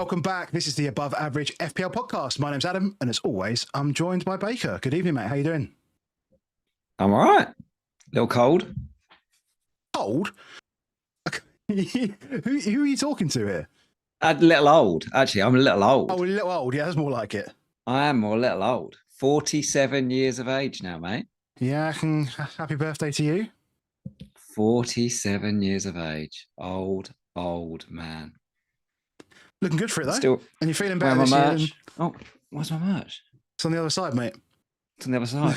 Welcome back. This is the Above Average FPL podcast. My name's Adam, and as always, I'm joined by Baker. Good evening, mate. How you doing? I'm all right. A little cold. Cold? who are you talking to here? A little old. Actually, I'm a little old. Oh, a little old. Yeah, that's more like it. I am a little old. 47 years of age now, mate. Yeah, happy birthday to you. 47 years of age. Old man. Looking good for it, though. Still, and you're feeling better this year. Than... Oh, where's my merch? It's on the other side, mate. It's on the other side.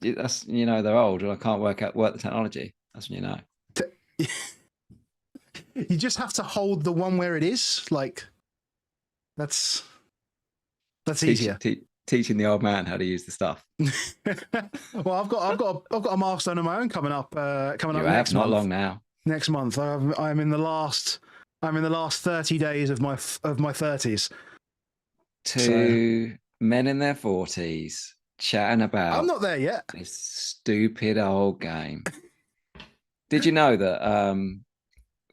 That's, they're old and I can't work the technology. That's when you know. You just have to hold the one where it is. Like, that's easier. Teaching the old man how to use the stuff. Well, I've got a milestone of my own coming up. Next not month. long now. Next month, I'm in the last 30 days of my 30s. Two men in their 40s chatting about. I'm not there yet. This stupid old game. Did you know that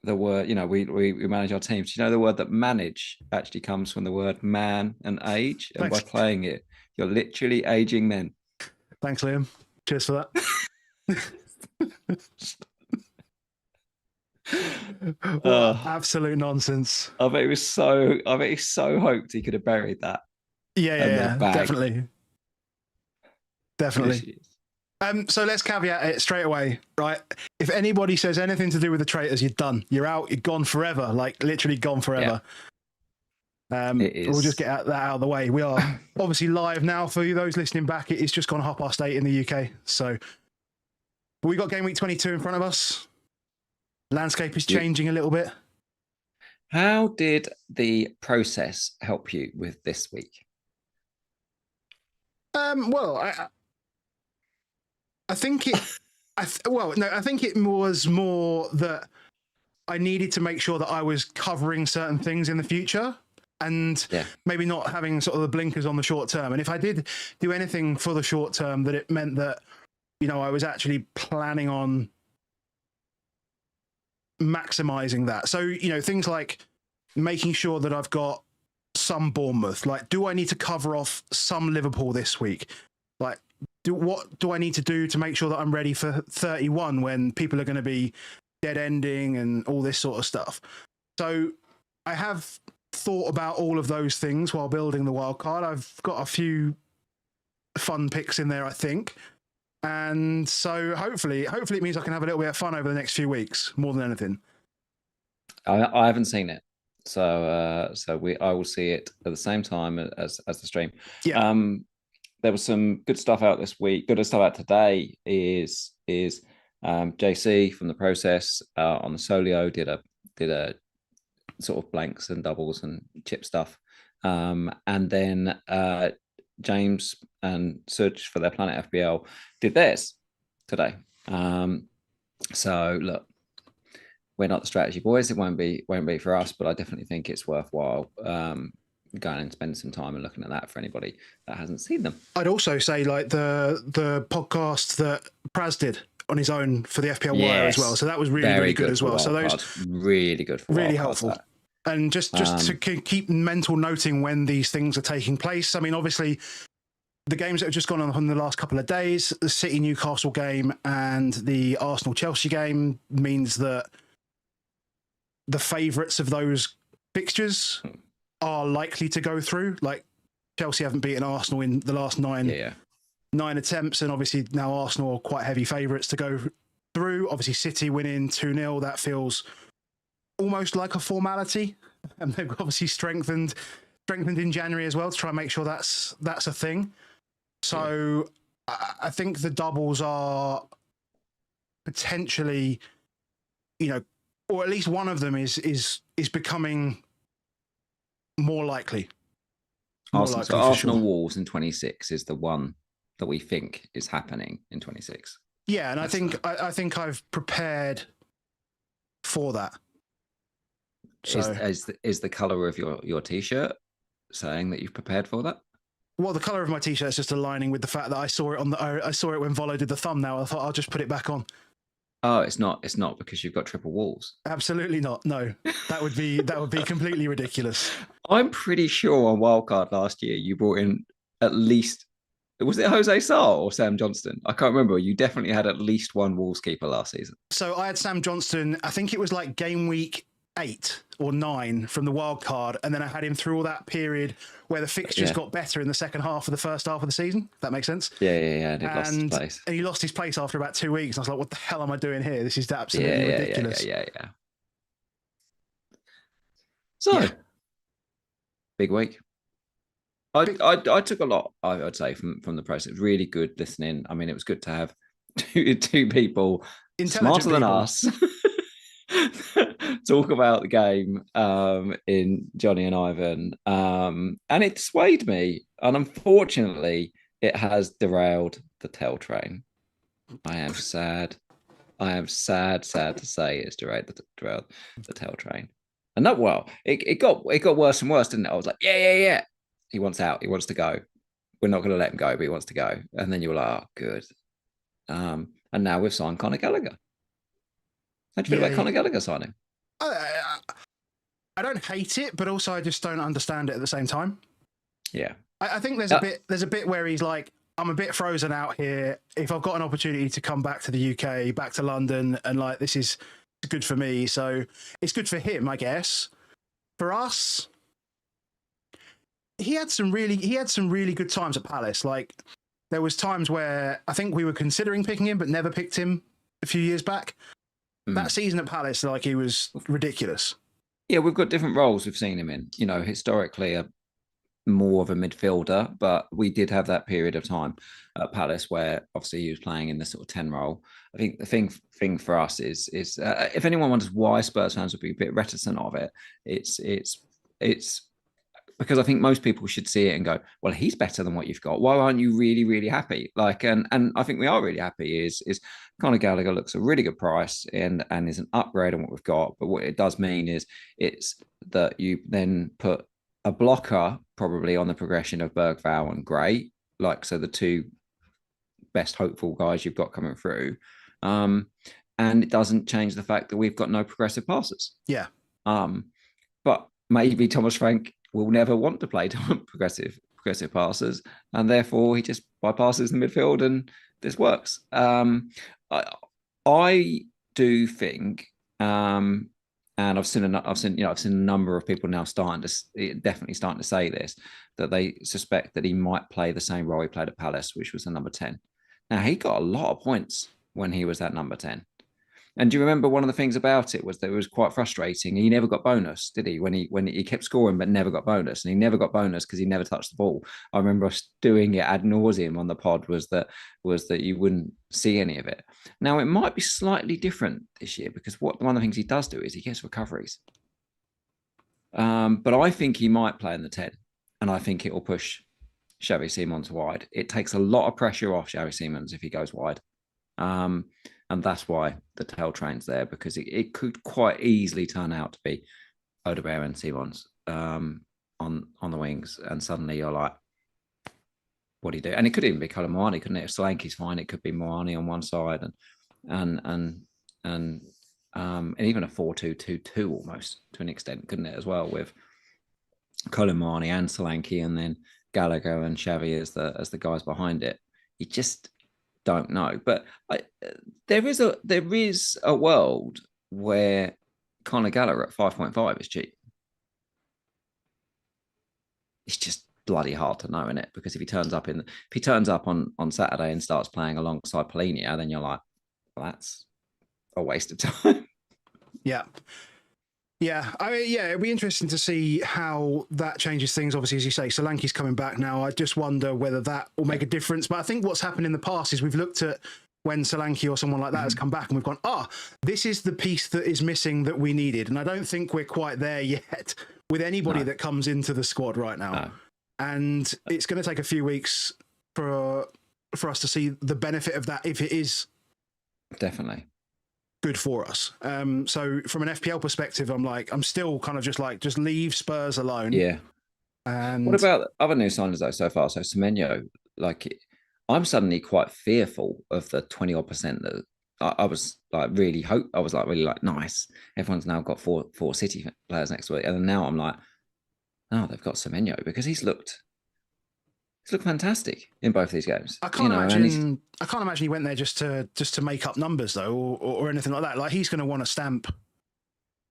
the word, we manage our teams. Do you know the word that manage actually comes from the word man and age? And Thanks. By playing it, you're literally aging men. Thanks, Liam. Cheers for that. Absolute nonsense. I bet he so hoped he could have buried that. Yeah, definitely. So let's caveat it straight away, right? If anybody says anything to do with the traitors, you're done. You're out. You're gone forever. Like literally gone forever. Yeah. We'll just get that out of the way. We are obviously live now for you, those listening back. It is just gone 8:30 in the UK. So we got game week 22 in front of us. Landscape is changing a little bit. How did the process help you with this week? Well, I think it. I think it was more that I needed to make sure that I was covering certain things in the future, and maybe not having sort of the blinkers on the short term. And if I did do anything for the short term, that it meant that I was actually planning on maximizing that. So things like making sure that I've got some Bournemouth. Like, do I need to cover off some Liverpool this week? Like, what do I need to do to make sure that I'm ready for 31 when people are going to be dead ending and all this sort of stuff? So I have thought about all of those things while building the wildcard. I've got a few fun picks in there, I think. And so hopefully it means I can have a little bit of fun over the next few weeks, more than anything. I haven't seen it. So I will see it at the same time as the stream. Yeah. There was some good stuff out this week. Good stuff out today is JC from the process on the Solio did a sort of blanks and doubles and chip stuff. And then James and Suj for their Planet FBL did theirs today. So look, we're not the strategy boys. It won't be for us, but I definitely think it's worthwhile going and spending some time and looking at that for anybody that hasn't seen them. I'd also say like the podcast that Praz did on his own for the FPL Wire as well. So that was really good as well. So those really good, really helpful. And just to keep mental noting when these things are taking place. I mean, obviously, the games that have just gone on in the last couple of days, the City-Newcastle game and the Arsenal-Chelsea game means that the favourites of those fixtures are likely to go through. Like, Chelsea haven't beaten Arsenal in the last nine attempts, and obviously now Arsenal are quite heavy favourites to go through. Obviously, City winning 2-0, that feels almost like a formality, and they've obviously strengthened in January as well to try and make sure that's a thing. So I think the doubles are potentially, or at least one of them is becoming more likely. Arsenal Wolves in 26 is the one that we think is happening in 26. Yeah, and I think I've prepared for that. So, is the color of your t-shirt saying that you've prepared for that? Well, the color of my t-shirt is just aligning with the fact that I saw it when Volo did the thumbnail. I thought I'll just put it back on. Oh, it's not. It's not because you've got triple walls. Absolutely not. No, that would be completely ridiculous. I'm pretty sure on Wildcard last year you brought in at least, was it Jose Sarr or Sam Johnston? I can't remember. You definitely had at least one Wolves keeper last season. So I had Sam Johnston. I think it was like game week 8 or 9 from the wild card, and then I had him through all that period where the fixtures got better in the second half of the first half of the season. If that makes sense. Yeah. And he lost his place. And he lost his place after about 2 weeks. And I was like, "What the hell am I doing here? This is absolutely ridiculous." Yeah. So, big week. I took a lot, I'd say, from the process. It was really good listening. I mean, it was good to have two people smarter than us talk about the game in Johnny and Ivan. And it swayed me. And unfortunately, it has derailed the tail train. I am sad. I am sad to say it's derailed the tail train. And that, well, it got worse and worse, didn't it? I was like, yeah. He wants out. He wants to go. We're not going to let him go, but he wants to go. And then you were like, oh, good. And now we've signed Conor Gallagher. How do you feel about Conor Gallagher signing? I don't hate it, but also I just don't understand it at the same time. Yeah. I think there's a bit where he's like, I'm a bit frozen out here. If I've got an opportunity to come back to the UK, back to London, and like, this is good for me. So it's good for him, I guess. For us, he had some really good times at Palace. Like, there was times where I think we were considering picking him, but never picked him a few years back. That season at Palace, like, he was ridiculous. Yeah, we've got different roles we've seen him in. You know, historically, more of a midfielder, but we did have that period of time at Palace where obviously he was playing in the sort of 10 role. I think the thing for us is if anyone wonders why Spurs fans would be a bit reticent of it, it's because I think most people should see it and go, well, he's better than what you've got. Why aren't you really, really happy? Like, and I think we are really happy is Conor Gallagher looks a really good price and is an upgrade on what we've got. But what it does mean is it's that you then put a blocker probably on the progression of Bergvall and Gray, like, so the two best hopeful guys you've got coming through. And it doesn't change the fact that we've got no progressive passes. Yeah. But maybe Thomas Frank will never want to play progressive passes, and therefore he just bypasses the midfield, and this works. I do think, and I've seen a number of people now definitely starting to say this, that they suspect that he might play the same role he played at Palace, which was the number 10. Now, he got a lot of points when he was that number 10. And do you remember one of the things about it was that it was quite frustrating? He never got bonus, did he? When he kept scoring but never got bonus, and he never got bonus because he never touched the ball. I remember us doing it ad nauseum on the pod. Was that you wouldn't see any of it. Now it might be slightly different this year because one of the things he does do is he gets recoveries. But I think he might play in the 10, and I think it will push Xavi Simons wide. It takes a lot of pressure off Xavi Simons if he goes wide. And that's why the tail train's there, because it could quite easily turn out to be Odegaard and Simons on the wings, and suddenly you're like, what do you do? And it could even be Colin Moani, couldn't it? If Solanke's fine, it could be Moani on one side, and even a 4-2-2-2 almost to an extent, couldn't it, as well, with Colin Moani and Solanke, and then Gallagher and Xavi as the guys behind it. You just don't know, but there is a world where Conor Gallagher at 5.5 is cheap. It's just bloody hard to know, isn't it? Because if he turns up on Saturday and starts playing alongside Polinia, then you're like, well, that's a waste of time. Yeah. It'd be interesting to see how that changes things. Obviously, as you say, Solanke's coming back now. I just wonder whether that will make a difference. But I think what's happened in the past is we've looked at when Solanke or someone like that has come back, and we've gone, this is the piece that is missing that we needed. And I don't think we're quite there yet with anybody that comes into the squad right now. No. And it's going to take a few weeks for us to see the benefit of that, if it is definitely good for us. So from an FPL perspective, I'm still kind of just leave Spurs alone. Yeah. And what about other new signings though so far? So Semenyo, I'm suddenly quite fearful of the 20% that I was like really I was like really like nice. Everyone's now got four City players next to it, and now I'm like, oh, they've got Semenyo because he's looked fantastic in both these games. I can't imagine. I can't imagine he went there just to make up numbers though, or anything like that. Like he's going to want to stamp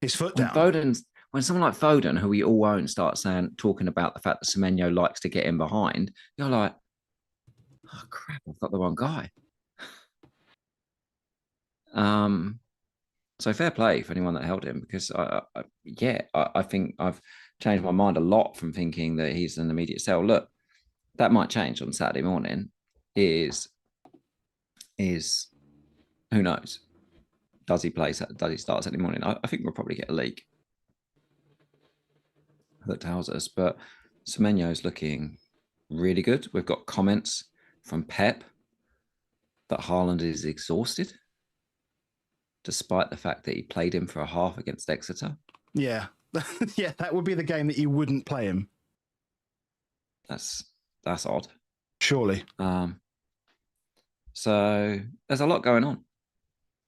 his foot down. When someone like Foden, who we all own, starts talking about the fact that Semenyo likes to get in behind, you're like, oh crap, I've got the wrong guy. So fair play for anyone that held him, because I think I've changed my mind a lot from thinking that he's an immediate sell. Look, that might change on Saturday morning. Is who knows? Does he play? Does he start Saturday morning? I think we'll probably get a leak that tells us. But Semenyo's looking really good. We've got comments from Pep that Haaland is exhausted, despite the fact that he played him for a half against Exeter. Yeah. Yeah, that would be the game that you wouldn't play him. That's odd. Surely. So there's a lot going on.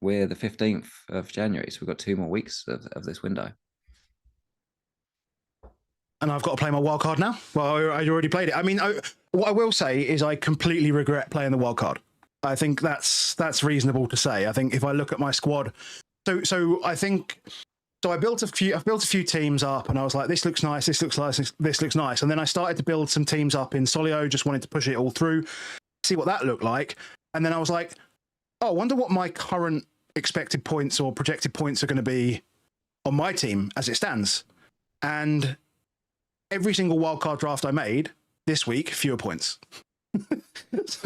We're the 15th of January, so we've got 2 more weeks of this window. And I've got to play my wild card now. Well, I already played it. I mean, what I will say is I completely regret playing the wild card. I think that's reasonable to say. I think if I look at my squad, so I think. So I've built a few teams up, and I was like, this looks nice, this looks nice, this looks nice. And then I started to build some teams up in Solio, just wanted to push it all through, see what that looked like. And then I was like, oh, I wonder what my current expected points or projected points are going to be on my team as it stands. And every single wildcard draft I made this week, fewer points. It's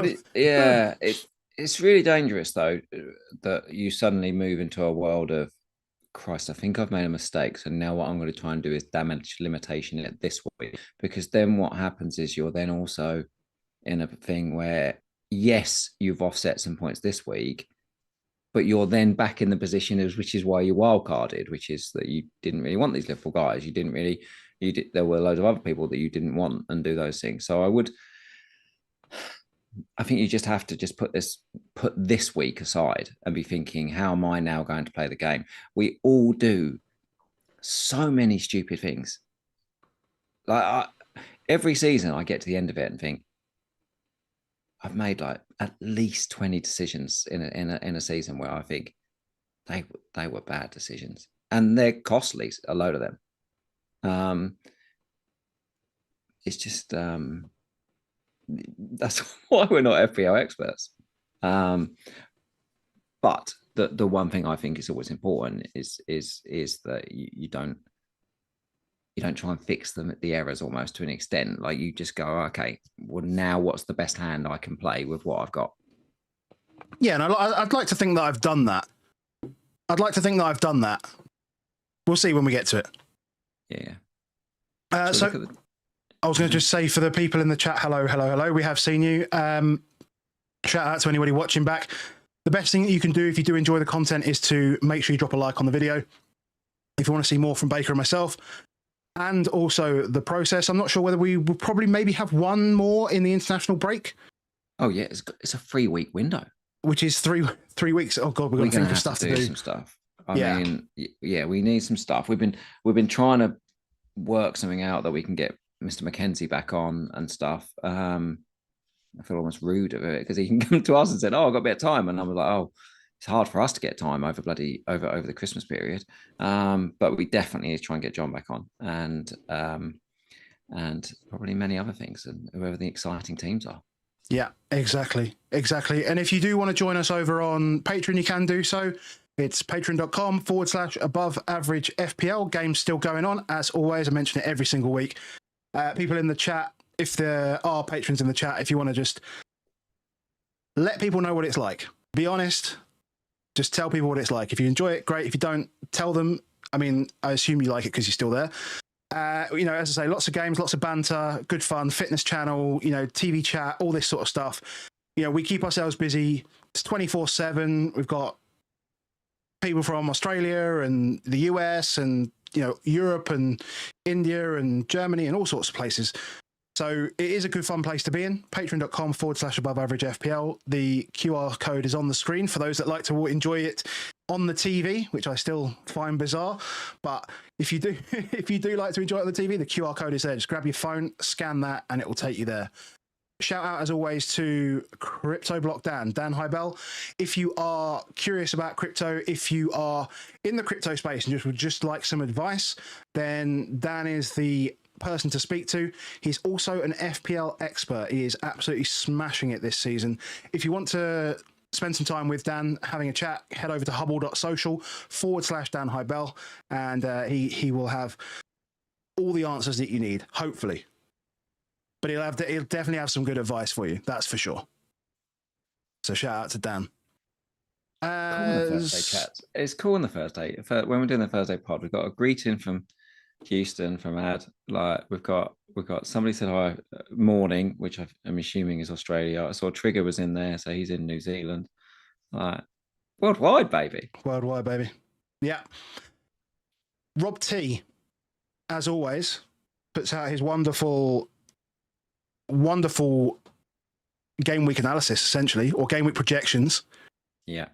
really dangerous, though, that you suddenly move into a world of, Christ, I think I've made a mistake. So now what I'm going to try and do is damage limitation it this way. Because then what happens is you're then also in a thing where, yes, you've offset some points this week, but you're then back in the position which is why you wildcarded, which is that you didn't really want these Liverpool guys. There were loads of other people that you didn't want and do those things. So I think you just have to put this week aside and be thinking, how am I now going to play the game? We all do so many stupid things. Like every season I get to the end of it and think, I've made like at least 20 decisions in a season where I think they were bad decisions, and they're costly, a load of them. It's just that's why we're not FPL experts. But the one thing I think is always important is that you don't try and fix the errors almost to an extent. Like you just go, okay, well now what's the best hand I can play with what I've got? Yeah, and I'd like to think that I've done that. We'll see when we get to it. Yeah. So I was going to just say, for the people in the chat, hello. We have seen you. Shout out to anybody watching back. The best thing that you can do if you do enjoy the content is to make sure you drop a like on the video. If you want to see more from Baker and myself, and also the process. I'm not sure whether we will probably maybe have one more in the international break. Oh yeah, it's a 3-week window, which is three weeks. Oh god, we're going to think of stuff to do. Some stuff. I mean, we need some stuff. We've been trying to work something out that we can get Mr. McKenzie back on and stuff. I feel almost rude of it because he can come to us and said, "Oh, I've got a bit of time," and I was like, "Oh, it's hard for us to get time over over the Christmas period." But we definitely need to try and get John back on, and probably many other things, and whoever the exciting teams are. Yeah, exactly. And if you do want to join us over on Patreon, you can do so. It's patreon.com/above-average-FPL. Game's still going on. As always, I mention it every single week. People in the chat, if there are patrons in the chat, if you want to just let people know what it's like. Be honest. Just tell people what it's like. If you enjoy it, great. If you don't, tell them. I mean, I assume you like it because you're still there. As I say, lots of games, lots of banter, good fun, fitness channel, TV chat, all this sort of stuff. We keep ourselves busy. It's 24/7. We've got people from Australia and the US and, Europe and India and Germany and all sorts of places. So it is a good fun place to be in. Patreon.com/above average FPL. The QR code is on the screen for those that like to enjoy it on the TV, which I still find bizarre. But if you do, if you do like to enjoy it on the TV, the QR code is there. Just grab your phone, scan that, and it will take you there. Shout out, as always, to Crypto Block Dan Hybel. If you are curious about crypto, if you are in the crypto space and would just like some advice, then Dan is the person to speak to. He's also an FPL expert. He is absolutely smashing it this season. If you want to spend some time with Dan having a chat, head over to hubble.social/Dan Hybel, and he will have all the answers that you need, hopefully. But he'll definitely have some good advice for you, that's for sure. So shout out to Dan. It's cool on the Thursday. When we're doing the Thursday pod, we've got a greeting from Houston from Ad. Like we've got somebody said hi morning, which I'm assuming is Australia. I saw Trigger was in there, so he's in New Zealand. Like worldwide, baby. Worldwide, baby. Yeah. Rob T, as always, puts out his wonderful game week analysis, essentially, or game week projections. Yeah.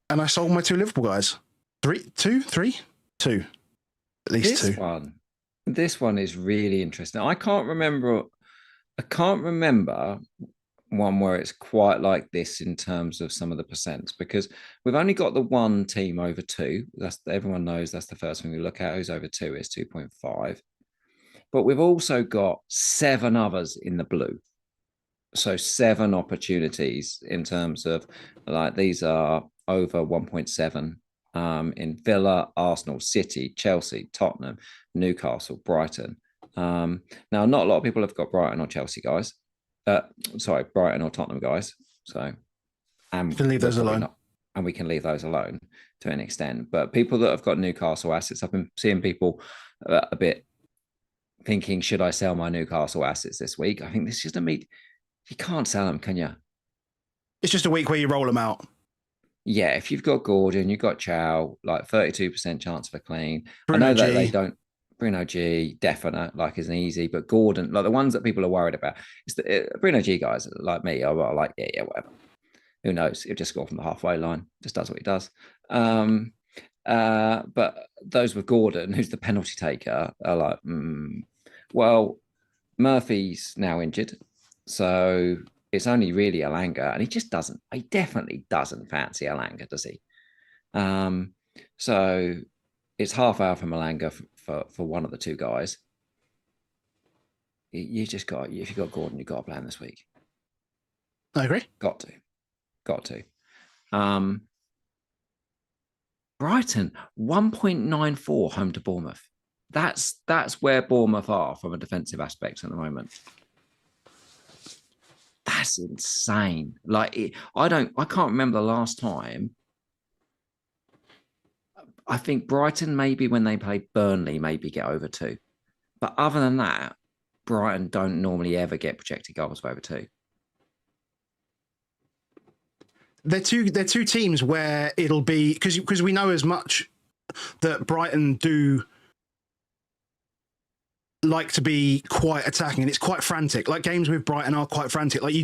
And I sold my 2 Liverpool guys. 2. At least 2. This one is really interesting. I can't remember one where it's quite like this in terms of some of the percents, because we've only got the one team over 2. Everyone knows that's the first thing we look at. Who's over 2 is 2.5. But we've also got 7 others in the blue. So 7 opportunities in terms of, like, these are over 1.7 in Villa, Arsenal, City, Chelsea, Tottenham, Newcastle, Brighton. Now, not a lot of people have got Brighton or Chelsea guys. Brighton or Tottenham guys. So, and can leave those alone. And we can leave those alone to an extent. But people that have got Newcastle assets, I've been seeing people a bit thinking, should I sell my Newcastle assets this week? I think this is just you can't sell them, can you? It's just a week where you roll them out. Yeah, if you've got Gordon, you've got Chow, like 32% chance for clean. Bruno I know that they don't. Bruno G, definite, like isn't easy, but Gordon, like the ones that people are worried about, is the Bruno G guys like me are like, yeah, whatever. Who knows? He'll just score from the halfway line, just does what he does. But those with Gordon, who's the penalty taker, are like, well, Murphy's now injured, so it's only really Alanga, and he definitely doesn't fancy Alanga, does he? So it's half hour from Alanga for one of the 2 guys. You just got, if you've got Gordon, you've got to play him this week. I agree. Got to. Brighton 1.94 home to Bournemouth. That's where Bournemouth are from a defensive aspect at the moment. That's insane. Like I can't remember the last time. I think Brighton maybe when they play Burnley maybe get over 2. But other than that, Brighton don't normally ever get projected goals of over 2. They're two teams where it'll be because we know as much that Brighton do like to be quite attacking, and it's quite frantic. Like games with Brighton are quite frantic. Like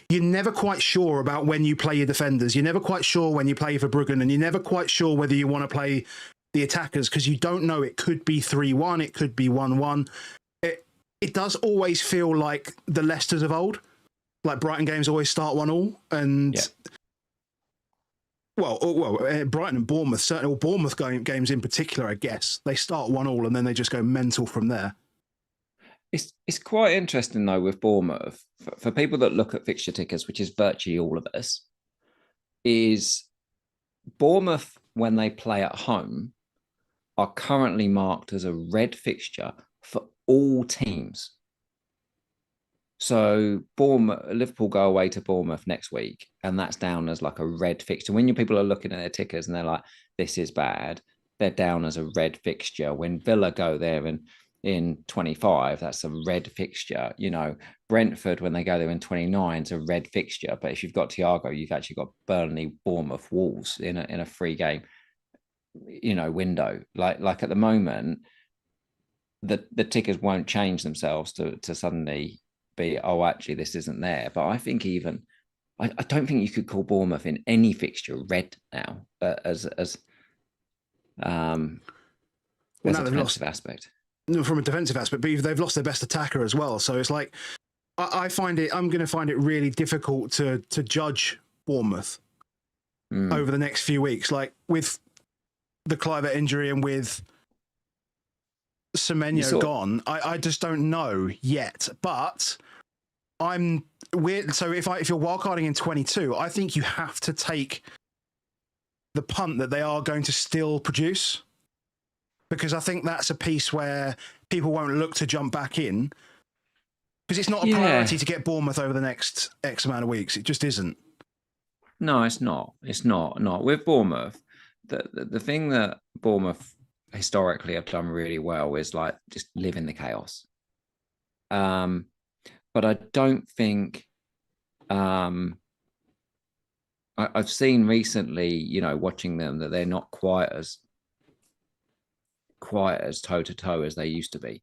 you're never quite sure about when you play your defenders. You're never quite sure when you play for Bruggen, and you're never quite sure whether you want to play the attackers because you don't know. It could be 3-1, it could be 1-1. It does always feel like the Leicesters of old. Like Brighton games always start 1-1, and Brighton and Bournemouth, certainly, or Bournemouth games in particular, I guess they start 1-1 and then they just go mental from there. It's quite interesting though with Bournemouth for people that look at fixture tickers, which is virtually all of us, is Bournemouth when they play at home are currently marked as a red fixture for all teams. So Liverpool go away to Bournemouth next week, and that's down as like a red fixture. When your people are looking at their tickers and they're like, "This is bad," they're down as a red fixture. When Villa go there in 25, that's a red fixture. You know, Brentford when they go there in 29 is a red fixture. But if you've got Thiago, you've actually got Burnley, Bournemouth, Wolves in a free game, window. Like at the moment, the tickers won't change themselves to suddenly be, oh, actually this isn't there. But I think even I don't think you could call Bournemouth in any fixture red now as a defensive aspect. From a defensive aspect, but they've lost their best attacker as well. So it's like I'm going to find it really difficult to judge Bournemouth over the next few weeks, like with the Kluivert injury and with Semenyo gone. I just don't know yet, but I'm weird. So if you're wildcarding in 22, I think you have to take the punt that they are going to still produce, because I think that's a piece where people won't look to jump back in, because it's not a priority to get Bournemouth over the next X amount of weeks. It just isn't. No, it's not. It's not. With Bournemouth, the thing that Bournemouth historically have done really well is like just live in the chaos. But I don't think I've seen recently, watching them, that they're not quite as toe to toe as they used to be.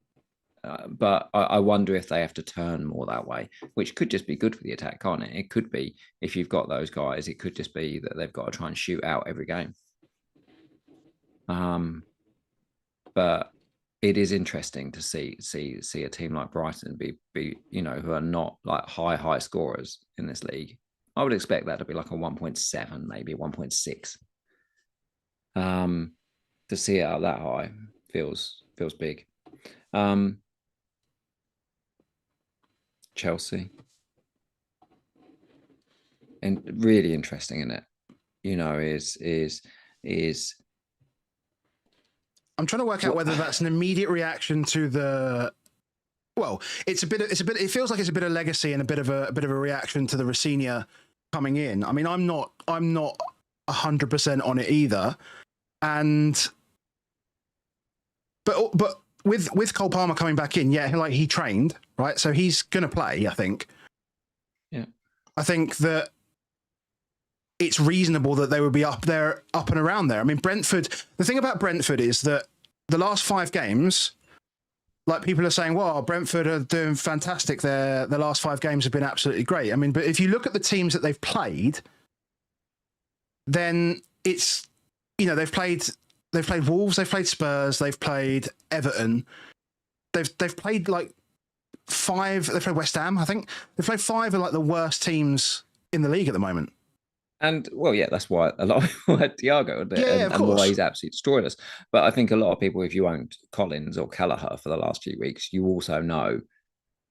But I wonder if they have to turn more that way, which could just be good for the attack, can't it? It could be, if you've got those guys, it could just be that they've got to try and shoot out every game. But it is interesting to see a team like Brighton be who are not like high scorers in this league. I would expect that to be like a 1.7, maybe 1.6. To see it out that high feels big. Chelsea, and really interesting in it, is I'm trying to work out whether that's an immediate reaction to the. Well, it feels like it's a bit of legacy and a bit of a reaction to the Rosenior coming in. I mean, I'm not 100% on it either, but with Cole Palmer coming back in, like he trained, right? So he's gonna play, I think. Yeah, I think that it's reasonable that they would be up and around there. I mean, Brentford, the thing about Brentford is that the last 5 games, like people are saying, well, Brentford are doing fantastic. Their last 5 games have been absolutely great. I mean, but if you look at the teams that they've played, then it's, they've played Wolves, they've played Spurs, they've played Everton. They've played like 5, they've played West Ham, I think. They've played 5 of like the worst teams in the league at the moment. And well, yeah, that's why a lot of people had Thiago, and why he's absolutely destroyed us. But I think a lot of people, if you owned Collins or Kelleher for the last few weeks, you also know,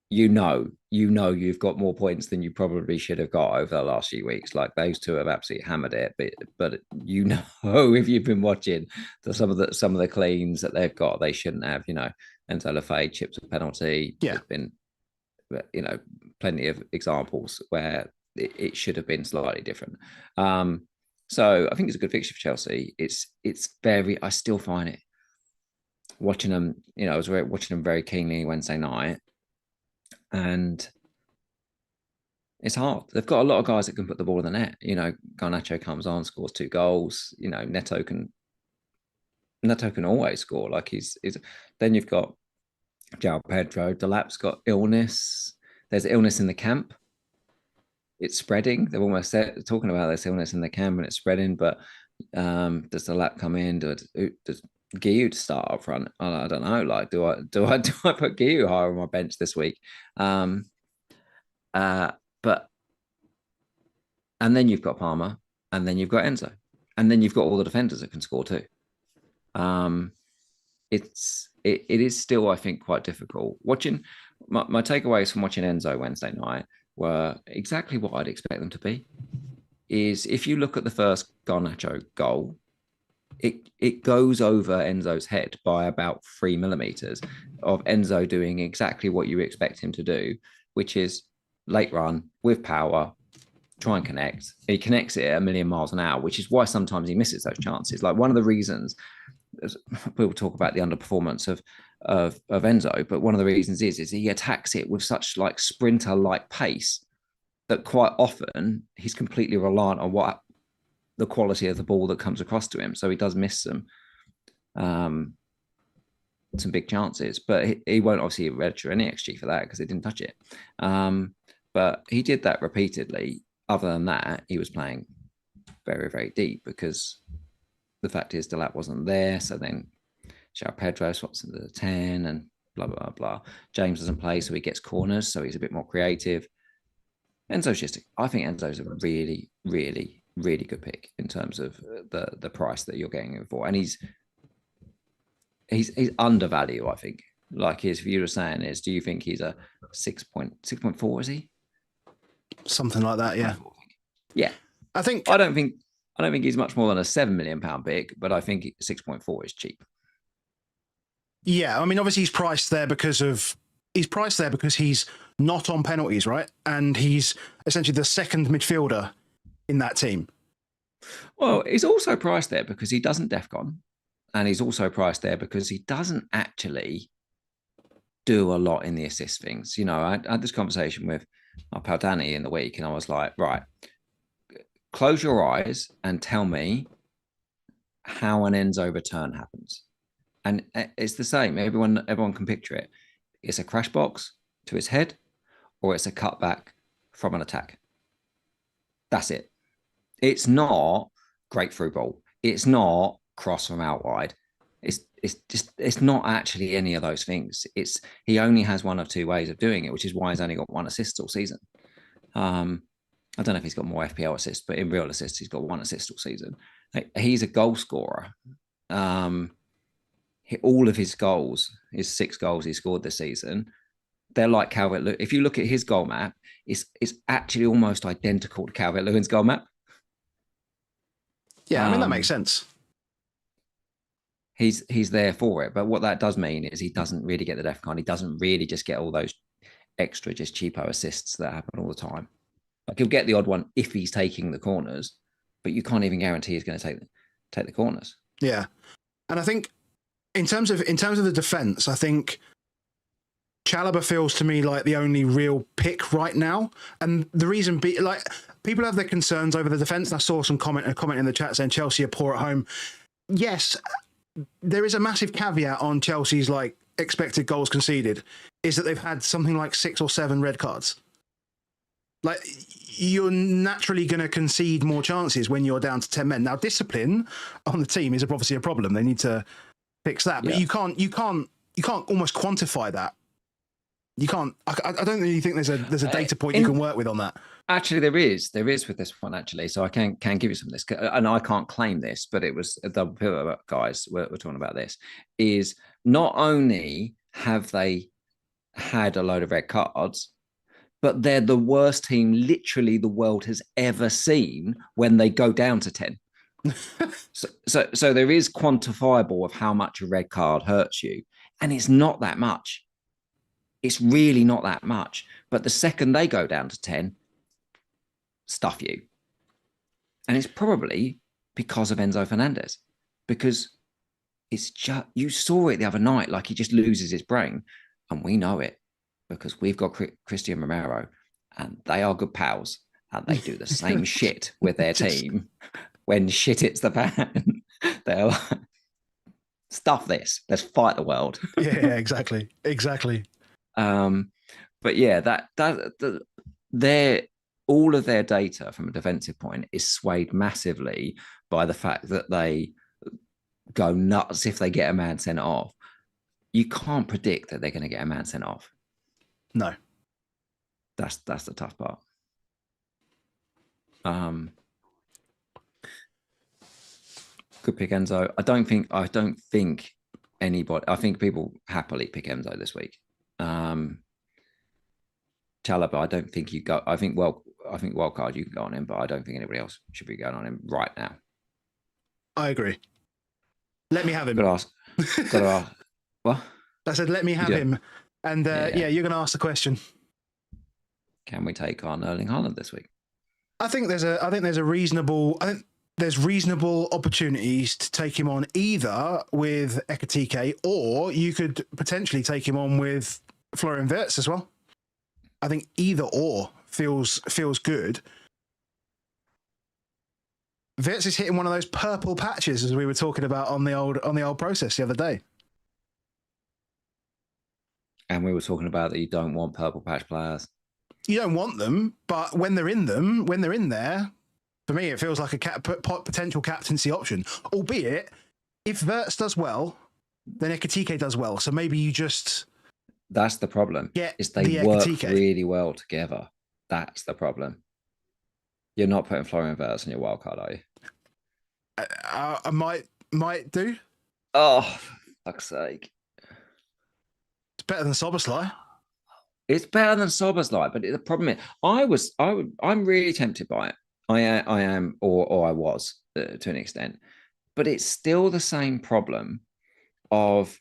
you've got more points than you probably should have got over the last few weeks. Like those two have absolutely hammered it. But if you've been watching some of the cleans that they've got, they shouldn't have. Enzo Lafay chips a penalty. Yeah, there's been plenty of examples where it should have been slightly different. So I think it's a good fixture for Chelsea. It's very, I still find it, watching them, I was watching them very keenly Wednesday night, and it's hard. They've got a lot of guys that can put the ball in the net. Garnacho comes on, scores 2 goals. Neto can always score. Like he's then you've got João Pedro. Delap's got illness. There's illness in the camp. It's spreading. They're almost talking about this illness in the camp, and it's spreading. But does the lap come in? Does Guiu start up front? I don't know. Like, do I put Guiu higher on my bench this week? But and then you've got Palmer, and then you've got Enzo, and then you've got all the defenders that can score too. It is still, I think, quite difficult. Watching my takeaways from watching Enzo Wednesday night were exactly what I'd expect them to be. Is if you look at the first Garnacho goal, it goes over Enzo's head by about 3 millimeters of Enzo doing exactly what you expect him to do, which is late run with power, try and connect. He connects it at 1,000,000 miles an hour, which is why sometimes he misses those chances. Like one of the reasons people talk about the underperformance of Enzo, but one of the reasons is he attacks it with such like sprinter-like pace that quite often he's completely reliant on what the quality of the ball that comes across to him. So he does miss some some big chances, but he won't obviously register any XG for that because he didn't touch it. But he did that repeatedly. Other than that, he was playing very, very deep because the fact is Delap wasn't there. So then João Pedro swaps into the 10 and blah, blah, blah. James doesn't play, so he gets corners, so he's a bit more creative. Enzo's just, I think Enzo's a really, really, really good pick in terms of the price that you're getting him for. And he's undervalued, I think. Like his view was saying is, do you think he's a 6.4, is he? Something like that, yeah. Yeah. I don't think he's much more than a £7 million pick, but I think 6.4 is cheap. Yeah, I mean, obviously he's priced there because he's not on penalties, right? And he's essentially the second midfielder in that team. Well, he's also priced there because he doesn't DEFCON, and he's also priced there because he doesn't actually do a lot in the assist things. You know, I had this conversation with my pal Danny in the week, and I was like, right, close your eyes and tell me how an Enzo return happens. And it's the same. Everyone can picture it. It's a crash box to his head, or it's a cutback from an attack. That's it. It's not great through ball. It's not cross from out wide. It's not actually any of those things. He only has one of two ways of doing it, which is why he's only got one assist all season. I don't know if he's got more FPL assists, but in real assists, he's got one assist all season. He's a goal scorer. All of his goals, his 6 goals he scored this season, they're like Calvert-Lewin. If you look at his goal map, it's actually almost identical to Calvert-Lewin's goal map. Yeah, I mean, that makes sense. He's there for it. But what that does mean is he doesn't really get the DEFCON. He doesn't really just get all those extra, just cheapo assists that happen all the time. Like he'll get the odd one if he's taking the corners, but you can't even guarantee he's going to take the corners. Yeah. And I think in terms of the defense, I think Chalobah feels to me like the only real pick right now. And the reason like people have their concerns over the defense. And I saw a comment in the chat saying Chelsea are poor at home. Yes, there is a massive caveat on Chelsea's like expected goals conceded is that they've had something like 6 or 7 red cards. Like you're naturally going to concede more chances when you're down to 10 men. Now, discipline on the team is obviously a problem. They need to fix that, but you can't almost quantify that. You can't. I don't really think there's a data point you can work with on that. Actually, there is with this one actually. So I can give you some of this, and I can't claim this, but it was the Pivot guys were talking about this. Is not only have they had a load of red cards, but they're the worst team literally the world has ever seen when they go down to 10. so there is quantifiable of how much a red card hurts you, and it's not that much. It's really not that much. But the second they go down to 10, stuff you. And it's probably because of Enzo Fernandez, because it's just, you saw it the other night, like he just loses his brain, and we know it because we've got Christian Romero, and they are good pals, and they do the same shit with their team. When shit hits the fan, they're like, stuff this. Let's fight the world. Yeah, exactly. But yeah, all of their data from a defensive point is swayed massively by the fact that they go nuts if they get a man sent off. You can't predict that they're going to get a man sent off. No, that's the tough part. Could pick Enzo. I don't think anybody. I think people happily pick Enzo this week. Chalobah, I don't think you go. I think Wildcard you can go on him, but I don't think anybody else should be going on him right now. I agree. Let me have him. Got to ask. What? I said, let me have him. And yeah, you're going to ask the question. Can we take on Erling Haaland this week? I think there's reasonable opportunities to take him on either with Ekatike, or you could potentially take him on with Florian Wirtz as well. I think either or feels good. Wirtz is hitting one of those purple patches as we were talking about on the old process the other day. And we were talking about that you don't want purple patch players. You don't want them, but when they're in there, for me, it feels like a potential captaincy option. Albeit, if Wirtz does well, then Ekatike does well. So maybe you just... That's the problem. Yeah, is they work really well together. That's the problem. You're not putting Florian Wirtz in your wildcard, are you? I might do. Oh, for fuck's sake. It's better than Soboslai. It's better than Soboslai, but the problem is, I'm really tempted by it. I am, or I was to an extent, but it's still the same problem of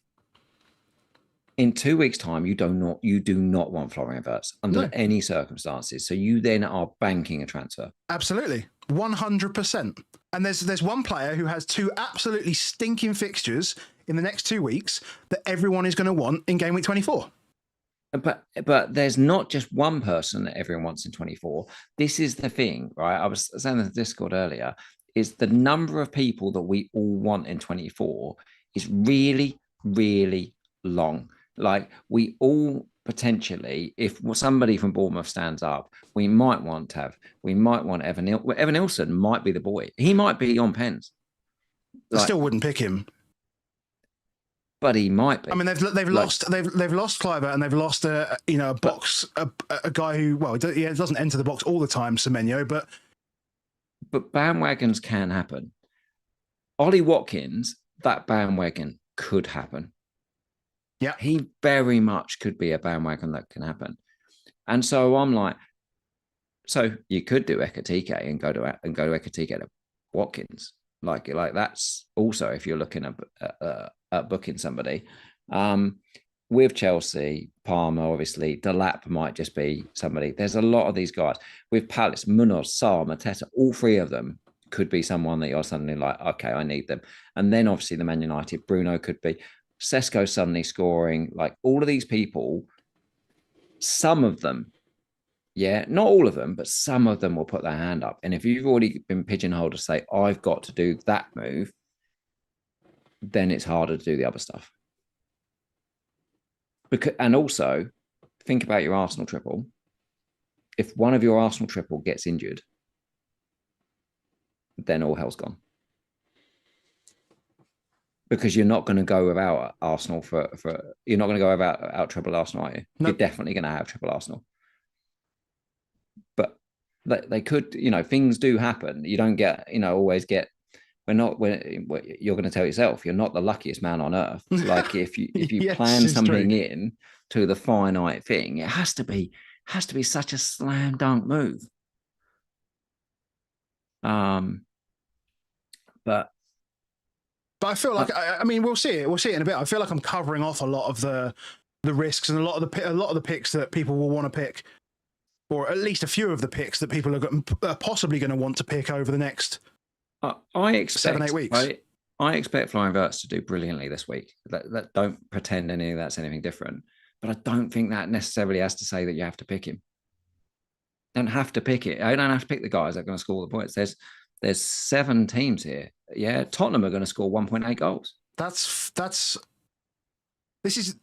in 2 weeks' time, you do not want Florian Wirtz under any circumstances. So you then are banking a transfer. Absolutely, 100%. And there's one player who has 2 absolutely stinking fixtures in the next 2 weeks that everyone is going to want in game week 24. But there's not just one person that everyone wants in 24. This is the thing, right? I was saying in the Discord earlier, is the number of people that we all want in 24 is really, really long. Like we all potentially, if somebody from Bournemouth stands up, we might want Evan Nilsson might be the boy. He might be on pens. I still wouldn't pick him. But he might be. I mean, they've lost Kluivert and they've lost a guy who doesn't enter the box all the time, Semenyo, but bandwagons can happen. Ollie Watkins, that bandwagon could happen. Yeah, he very much could be a bandwagon that can happen. And so I'm like, so you could do Ekatike and go to Ekatike to Watkins. Like that's also if you're looking at booking somebody. With Chelsea, Palmer, obviously, Delap might just be somebody. There's a lot of these guys. With Palace, Munoz, Sarr, Mateta, all 3 of them could be someone that you're suddenly like, okay, I need them. And then obviously the Man United, Bruno could be. Sesko suddenly scoring. Like all of these people, some of them, not all of them, but some of them will put their hand up. And if you've already been pigeonholed to say, I've got to do that move, then it's harder to do the other stuff. And also, think about your Arsenal triple. If one of your Arsenal triple gets injured, then all hell's gone. Because you're not going to go without Arsenal you're not going to go without triple Arsenal, are you? Nope. You're definitely going to have triple Arsenal. But they could, things do happen. You don't get, always get. You're going to tell yourself you're not the luckiest man on earth. Like if you yes, plan something in to the finite thing, it has to be such a slam dunk move. But I feel like I mean we'll see it in a bit. I feel like I'm covering off a lot of the risks and a lot of the picks that people will want to pick, or at least a few of the picks that people are possibly going to want to pick over the next. I expect 7-8 weeks. I expect Florian Wirtz to do brilliantly this week. That don't pretend that's anything different. But I don't think that necessarily has to say that you have to pick him. Don't have to pick it. I don't have to pick the guys that are going to score the points. There's 7 teams here. Yeah, Tottenham are going to score 1.8 goals. This is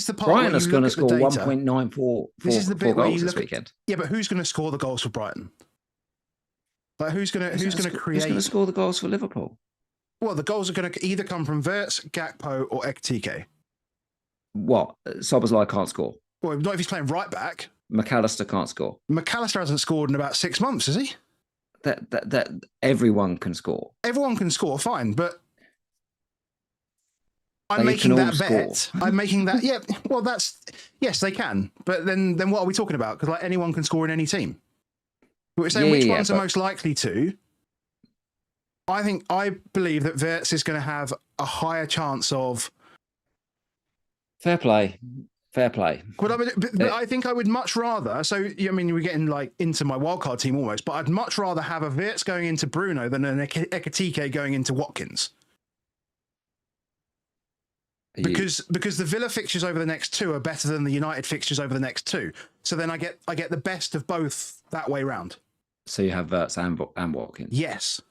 the part. Brighton is going to score 1.94. This is the bit where you look this weekend. Yeah, but who's going to score the goals for Brighton? Like who's going to create? Who's going to score the goals for Liverpool? Well, the goals are going to either come from Wirtz, Gakpo, or Ekatike. What? Szoboszlai can't score. Well, not if he's playing right back. McAllister can't score. McAllister hasn't scored in about 6 months, has he? That everyone can score. Everyone can score, fine, but I'm making that bet. I'm making that. Yeah, well, yes, they can. But then what are we talking about? Because like anyone can score in any team. We're saying which ones are most likely to. I believe that Wirtz is going to have a higher chance of. Fair play. But I think I would much rather. So I mean, we're getting like into my wildcard team almost, but I'd much rather have a Wirtz going into Bruno than an Ekatike going into Watkins. Because the Villa fixtures over the next 2 are better than the United fixtures over the next 2. So then I get the best of both that way round. So you have Wirtz and Watkins. Yes.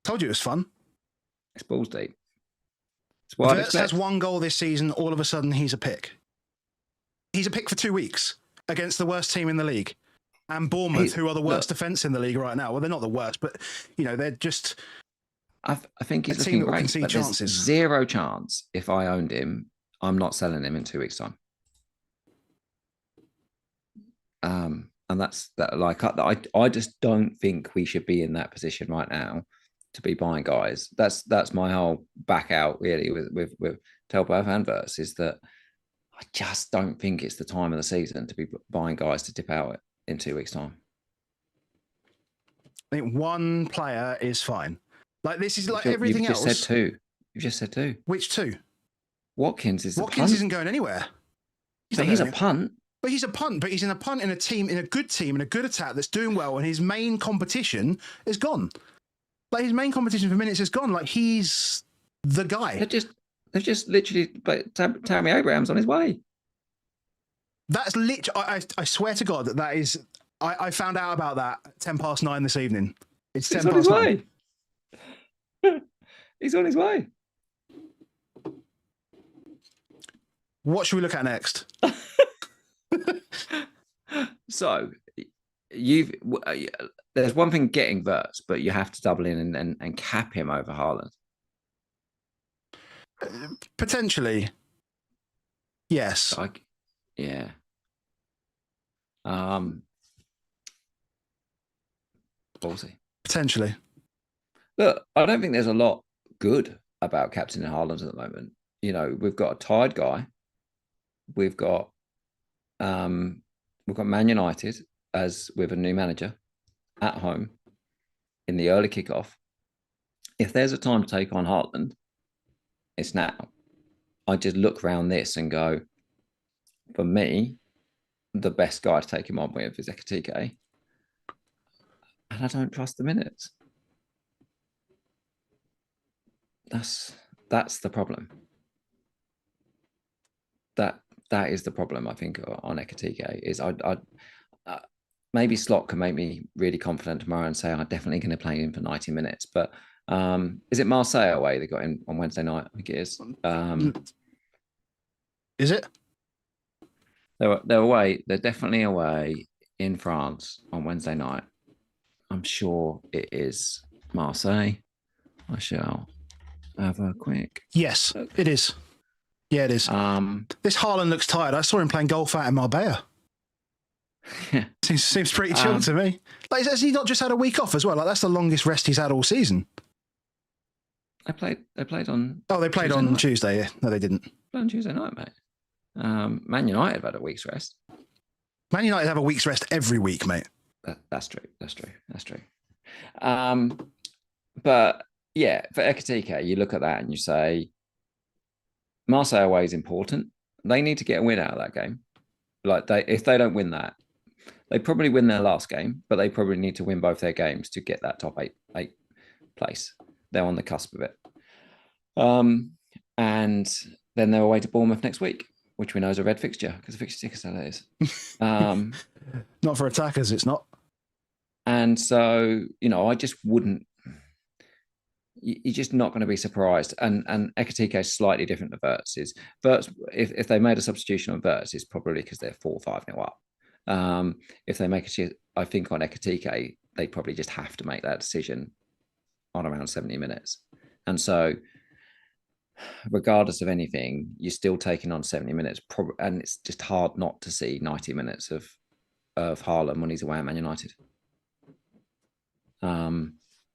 Told you it was fun. It's balls deep. It's what I'd Wirtz expect. has 1 goal this season. All of a sudden, he's a pick. He's a pick for 2 weeks against the worst team in the league. And Bournemouth, who are the worst defence in the league right now. Well, they're not the worst, but, they're just... I think he's looking great, but chances. There's zero chance if I owned him, I'm not selling him in 2 weeks' time. And that's that. Like, I just don't think we should be in that position right now to be buying guys. That's my whole back out really with Telberg and Wirtz, is that I just don't think it's the time of the season to be buying guys to dip out in 2 weeks' time. I think 1 player is fine. Like, this is like everything else. You've just said 2. You've just said 2. Which 2? Watkins isn't going anywhere. He's a punt. But he's a punt. But he's in a punt in a good team, in a good attack that's doing well, and his main competition is gone. Like, his main competition for minutes is gone. Like, he's the guy. They've just literally put Tammy Abraham's on his way. That's literally. I swear to God that is. I found out about that at 9:10 this evening. It's 9:10. He's on his way. What should we look at next? So, there's one thing getting Wirtz, but you have to double in and cap him over Haaland. Potentially, yes. Yeah. Ballsy. Potentially. Look, I don't think there's a lot good about captaining Haaland at the moment. We've got a tired guy. We've got Man United as with a new manager at home in the early kickoff. If there's a time to take on Haaland, it's now. I just look around this and go, for me, the best guy to take him on with is Ekitike. And I don't trust the minutes. That's the problem. That is the problem, I think, on Ekitike, is I maybe Slot can make me really confident tomorrow and say I'm definitely going to play him for 90 minutes. But is it Marseille away they got him on Wednesday night? I think it is. Is it? They're away. They're definitely away in France on Wednesday night. I'm sure it is Marseille. I shall have a quick. Yes, it is. Yeah, it is. This Haaland looks tired. I saw him playing golf out in Marbella. Yeah. Seems pretty chill to me. Like, has he not just had a week off as well? Like, that's the longest rest he's had all season. They played on. Oh, they played on Tuesday. Yeah. No, they didn't. Played on Tuesday night, mate. Man United have had a week's rest. Man United have a week's rest every week, mate. That's true. But yeah, for Ekitike, you look at that and you say, Marseille away is important. They need to get a win out of that game. Like, if they don't win that, they probably win their last game, but they probably need to win both their games to get that top eight place. They're on the cusp of it. And then they're away to Bournemouth next week, which we know is a red fixture because the fixture ticker that is. Not for attackers, it's not. And so, I just wouldn't. You're just not going to be surprised. And Ekitike is slightly different to Wirtz. Wirtz, if they made a substitution on Wirtz, it's probably because they're 4 or 5-0 up. If they make I think on Ekitike, they probably just have to make that decision on around 70 minutes. And so, regardless of anything, you're still taking on 70 minutes. And it's just hard not to see 90 minutes of Haaland when he's away at Man United.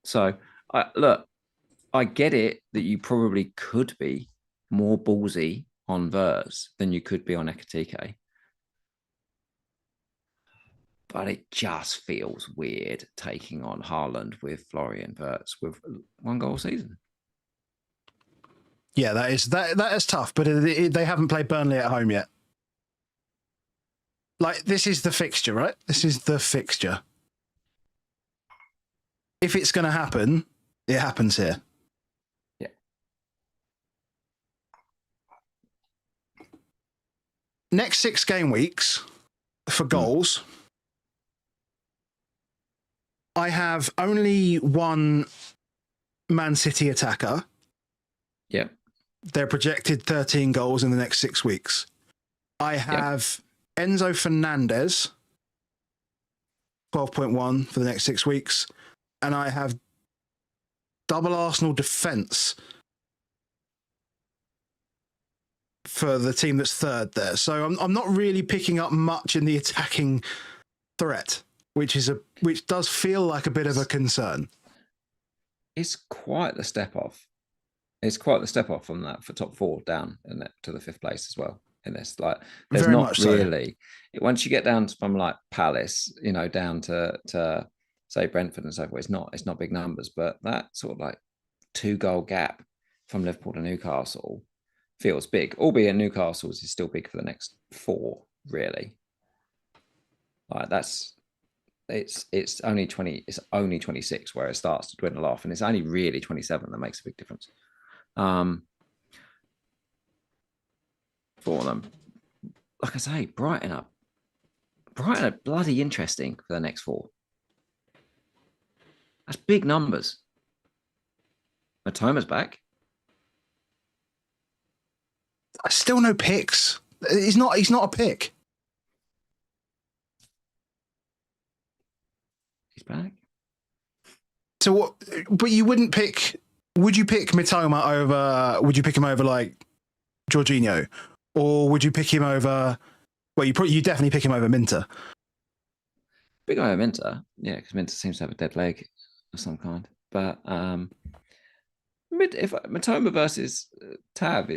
So, I get it that you probably could be more ballsy on Wirtz than you could be on Ekitike. But it just feels weird taking on Haaland with Florian Wirtz with 1 goal season. Yeah, that is tough, but they haven't played Burnley at home yet. Like, this is the fixture, right? This is the fixture. If it's going to happen, it happens here. Yeah. Next 6 game weeks for goals, I have only 1 Man City attacker. Yeah. They're projected 13 goals in the next 6 weeks. I have Enzo Fernandez, 12.1 for the next 6 weeks. And I have double Arsenal defence for the team that's third there. So I'm not really picking up much in the attacking threat, which does feel like a bit of a concern. It's quite the step off. It's quite the step off from that for top 4 down and to the 5th place as well in this. Like, there's Very not much really so. Once you get down from like Palace, down to say Brentford and so forth, it's not big numbers, but that sort of like 2-goal gap from Liverpool to Newcastle feels big, albeit Newcastle's is still big for the next 4, really. Like it's only 26 where it starts to dwindle off, and it's only really 27 that makes a big difference for them. Like I say, Brighton are bloody interesting for the next 4. That's big numbers. Matoma's back. Still no picks. He's not a pick. He's back. So what? But you wouldn't pick. Would you pick Mitoma over? Would you pick him over like Jorginho, or would you pick him over? Well, you definitely pick him over Minter. Big over Minter, yeah, because Minter seems to have a dead leg of some kind. But if Mitoma versus Tav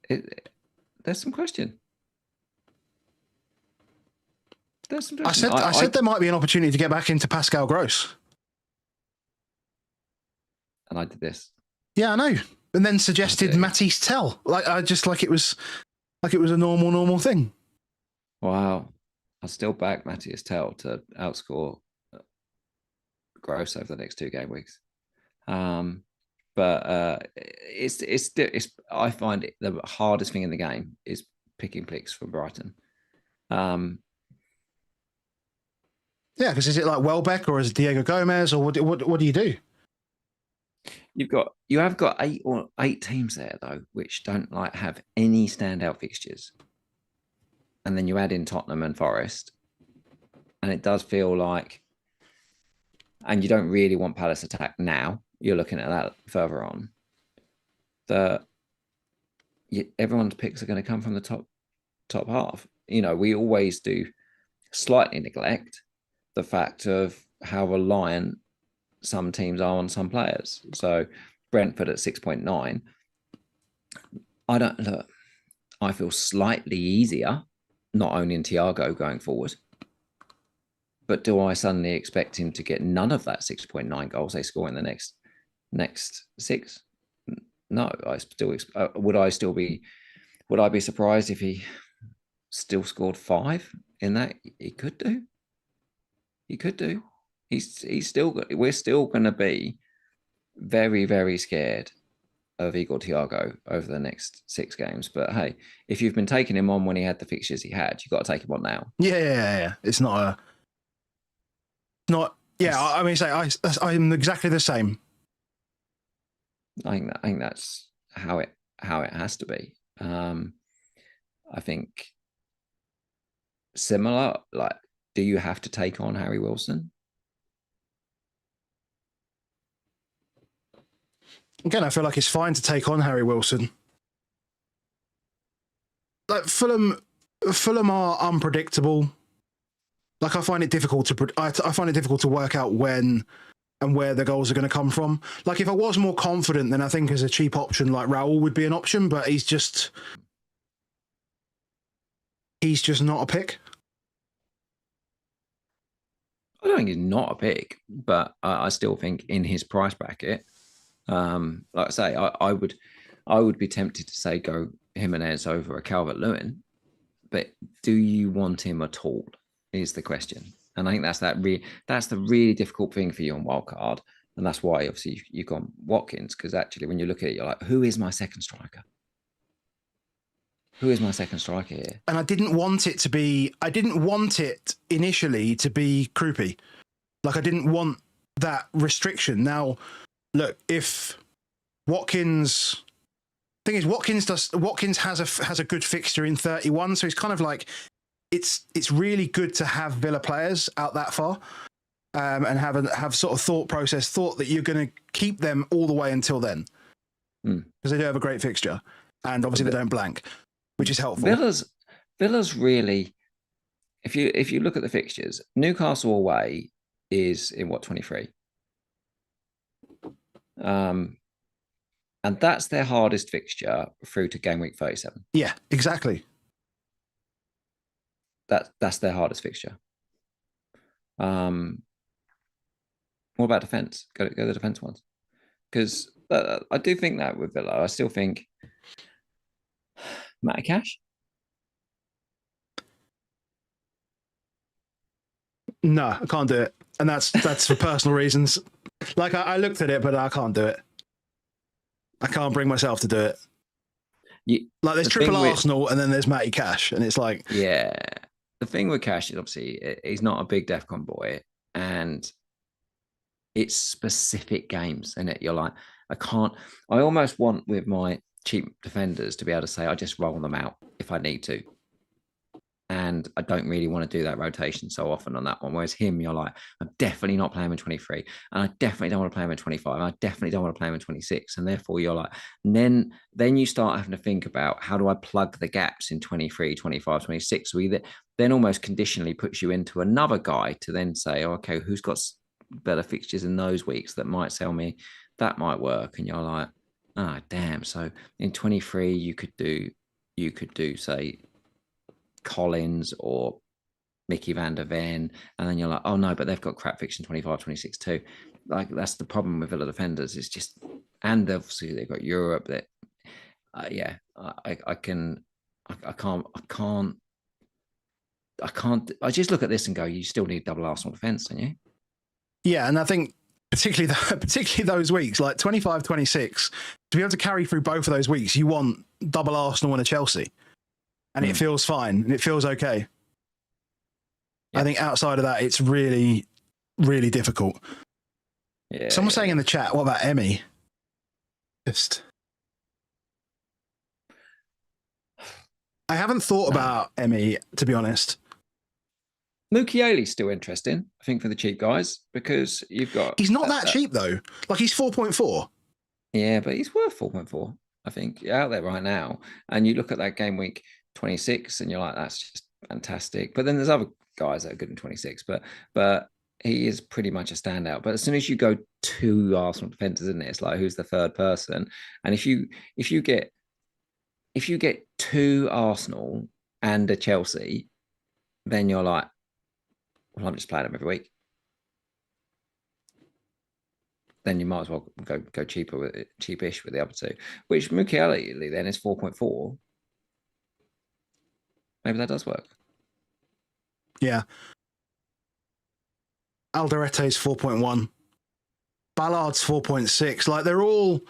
there's some question. There's some question. I said there might be an opportunity to get back into Pascal Gross. And I did this. Yeah, I know. And then suggested Matisse Tell. Like it was a normal thing. Wow. I still back Matisse Tell to outscore Gross over the next 2 game weeks. But it's I find it the hardest thing in the game is picking picks for Brighton. Yeah, because is it like Welbeck or is it Diego Gomez or what do you do? You have got 8 teams there though, which don't like have any standout fixtures, and then you add in Tottenham and Forest, and it does feel like, and you don't really want Palace attack now. You're looking at that further on. Everyone's picks are going to come from the top half. We always do slightly neglect the fact of how reliant some teams are on some players. So Brentford at 6.9. I feel slightly easier not owning Thiago going forward. But do I suddenly expect him to get none of that 6.9 goals they score in the next 6? No, I still would I be surprised if he still scored 5 in that? He could do. We're still going to be very, very scared of Igor Thiago over the next 6 games. But hey, if you've been taking him on when he had the fixtures he had, you've got to take him on now. Yeah. It's not. Yeah, I mean, I'm exactly the same. I think that's how it has to be. I think similar. Like, do you have to take on Harry Wilson? Again, I feel like it's fine to take on Harry Wilson. Like Fulham are unpredictable. Like I find it difficult to work out when and where the goals are going to come from. Like if I was more confident, then I think as a cheap option like Raul would be an option, but he's just not a pick. I don't think he's not a pick, but I still think in his price bracket, like I say, I would be tempted to say go Jimenez over a Calvert-Lewin, but do you want him at all? Is the question. And I think that's the really difficult thing for you on Wildcard. And that's why obviously you've gone Watkins, because actually when you look at it, you're like, who is my second striker? Who is my second striker here? And I didn't want it initially to be Krupi. Like I didn't want that restriction. Now, look, if Watkins. Thing is, Watkins has a good fixture in 31, so it's kind of like it's really good to have Villa players out that far, and have sort of thought that you're going to keep them all the way until then, because they do have a great fixture, and obviously they don't blank, which is helpful. Villa's really, if you look at the fixtures, Newcastle away is in 23. And that's their hardest fixture through to game week 37. Yeah, exactly. That's their hardest fixture. What about defense? Go the defense ones, because I do think that with Villa, I still think Matty Cash. No, I can't do it, and that's for personal reasons. Like I looked at it, but I can't do it. I can't bring myself to do it. Like there's triple Arsenal and then there's Matty Cash, and it's like, yeah. The thing with Cash is obviously he's not a big DEFCON boy, and it's specific games, and you're like, I almost want with my cheap defenders to be able to say I just roll them out if I need to. And I don't really want to do that rotation so often on that one. Whereas him, you're like, I'm definitely not playing him in 23. And I definitely don't want to play him in 25. And I definitely don't want to play him in 26. And therefore you're like, and then you start having to think about how do I plug the gaps in 23, 25, 26. So then almost conditionally puts you into another guy to then say, oh, okay, who's got better fixtures in those weeks that might sell me? That might work. And you're like, ah, oh, damn. So in 23, you could do, say, Collins or Mickey van der Ven, and then you're like, oh no, but they've got crap fiction 25, 26 too. Like that's the problem with Villa defenders. It's just, and obviously they've got Europe. That, I can't. I just look at this and go, you still need double Arsenal defense, don't you? Yeah, and I think particularly those weeks, like 25, 26, to be able to carry through both of those weeks, you want double Arsenal and a Chelsea. And it feels fine and it feels okay. Yeah. I think outside of that, it's really, really difficult. Yeah. Someone's saying in the chat, what about Emmy? I haven't thought about Emmy, to be honest. Mukiele's still interesting, I think, for the cheap guys, because you've got... He's not that cheap, though. Like, he's 4.4. Yeah, but he's worth 4.4, I think, out there right now. And you look at that game week 26 and you're like, that's just fantastic. But then there's other guys that are good in 26, but he is pretty much a standout. But as soon as you go to Arsenal defenders, isn't it? It's like, who's the third person? And if you get two Arsenal and a Chelsea, then you're like, well, I'm just playing them every week. Then you might as well go cheapish with the other two, which Mukiele then is 4.4. Maybe that does work. Yeah. Alderete's 4.1. Ballard's 4.6. Like, they're all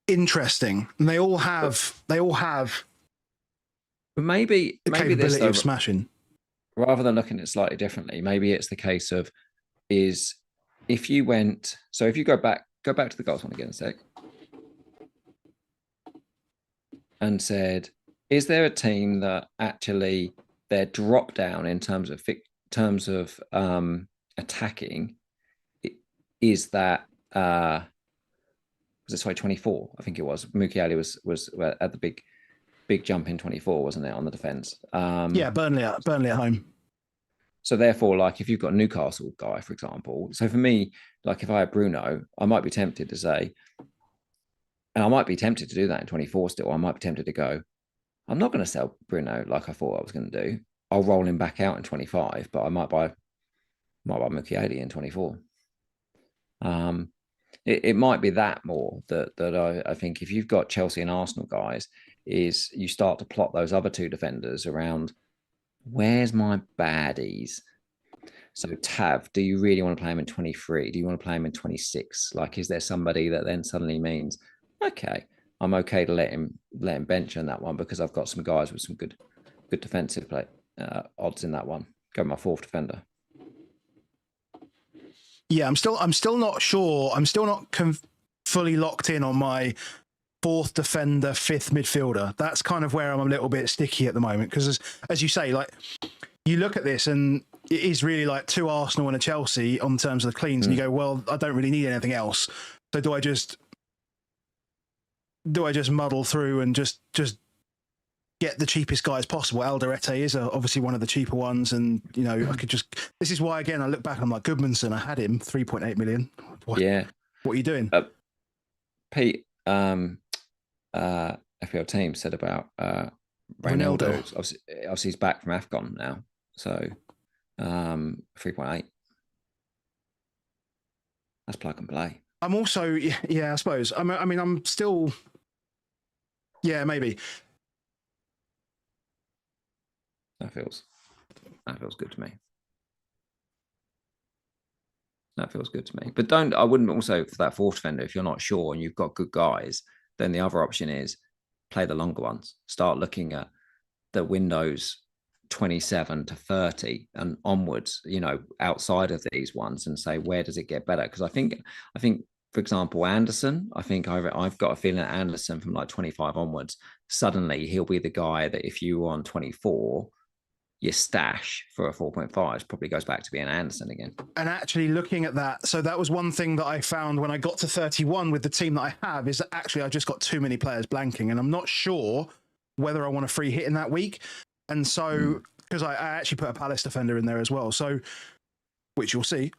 interesting, and they all have. But maybe the capability of smashing. Rather than looking at it slightly differently, maybe it's the case of if you go back to the goals one again a sec, and said, is there a team that actually their drop down in terms of attacking is that was it 24? I think it was. Mukiele was at the big jump in 24, wasn't it, on the defense? Yeah, Burnley at home. So therefore, like if you've got a Newcastle guy, for example, so for me, like if I had Bruno, I might be tempted to say, and I might be tempted to do that in 24 still. I might be tempted to go, I'm not going to sell Bruno like I thought I was going to do. I'll roll him back out in 25, but I might buy Mukiele in 24. It might be that more that I think if you've got Chelsea and Arsenal guys, is you start to plot those other two defenders around, where's my baddies? So Tav, do you really want to play him in 23? Do you want to play him in 26? Like, is there somebody that then suddenly means, okay, I'm okay to let him bench on that one because I've got some guys with some good defensive play odds in that one. Go my fourth defender. Yeah, I'm still not sure. I'm still not fully locked in on my fourth defender, fifth midfielder. That's kind of where I'm a little bit sticky at the moment because, as you say, like you look at this and it is really like 2 Arsenal and a Chelsea on terms of the cleans, and you go, well, I don't really need anything else. So do I just muddle through and just get the cheapest guys possible? Alderete is obviously one of the cheaper ones, and you know I could just. This is why again I look back and I'm like, Goodmanson, I had him 3.8 million. What are you doing? Pete, FPL team said about Ronaldo. Obviously, he's back from AFCON now, so 3.8. That's plug and play. I'm also, I suppose. I mean, I'm still, maybe. That feels good to me. That feels good to me. But I wouldn't also, for that fourth defender, if you're not sure and you've got good guys, then the other option is play the longer ones. Start looking at the windows 27 to 30 and onwards, you know, outside of these ones, and say, where does it get better? Because I think, for example, Anderson, I've got a feeling that Anderson from like 25 onwards, suddenly he'll be the guy that if you were on 24, your stash for a 4.5 probably goes back to being Anderson again. And actually looking at that, so that was one thing that I found when I got to 31 with the team that I have, is that actually I just got too many players blanking, and I'm not sure whether I want a free hit in that week. And so, because I actually put a Palace defender in there as well, so which you'll see.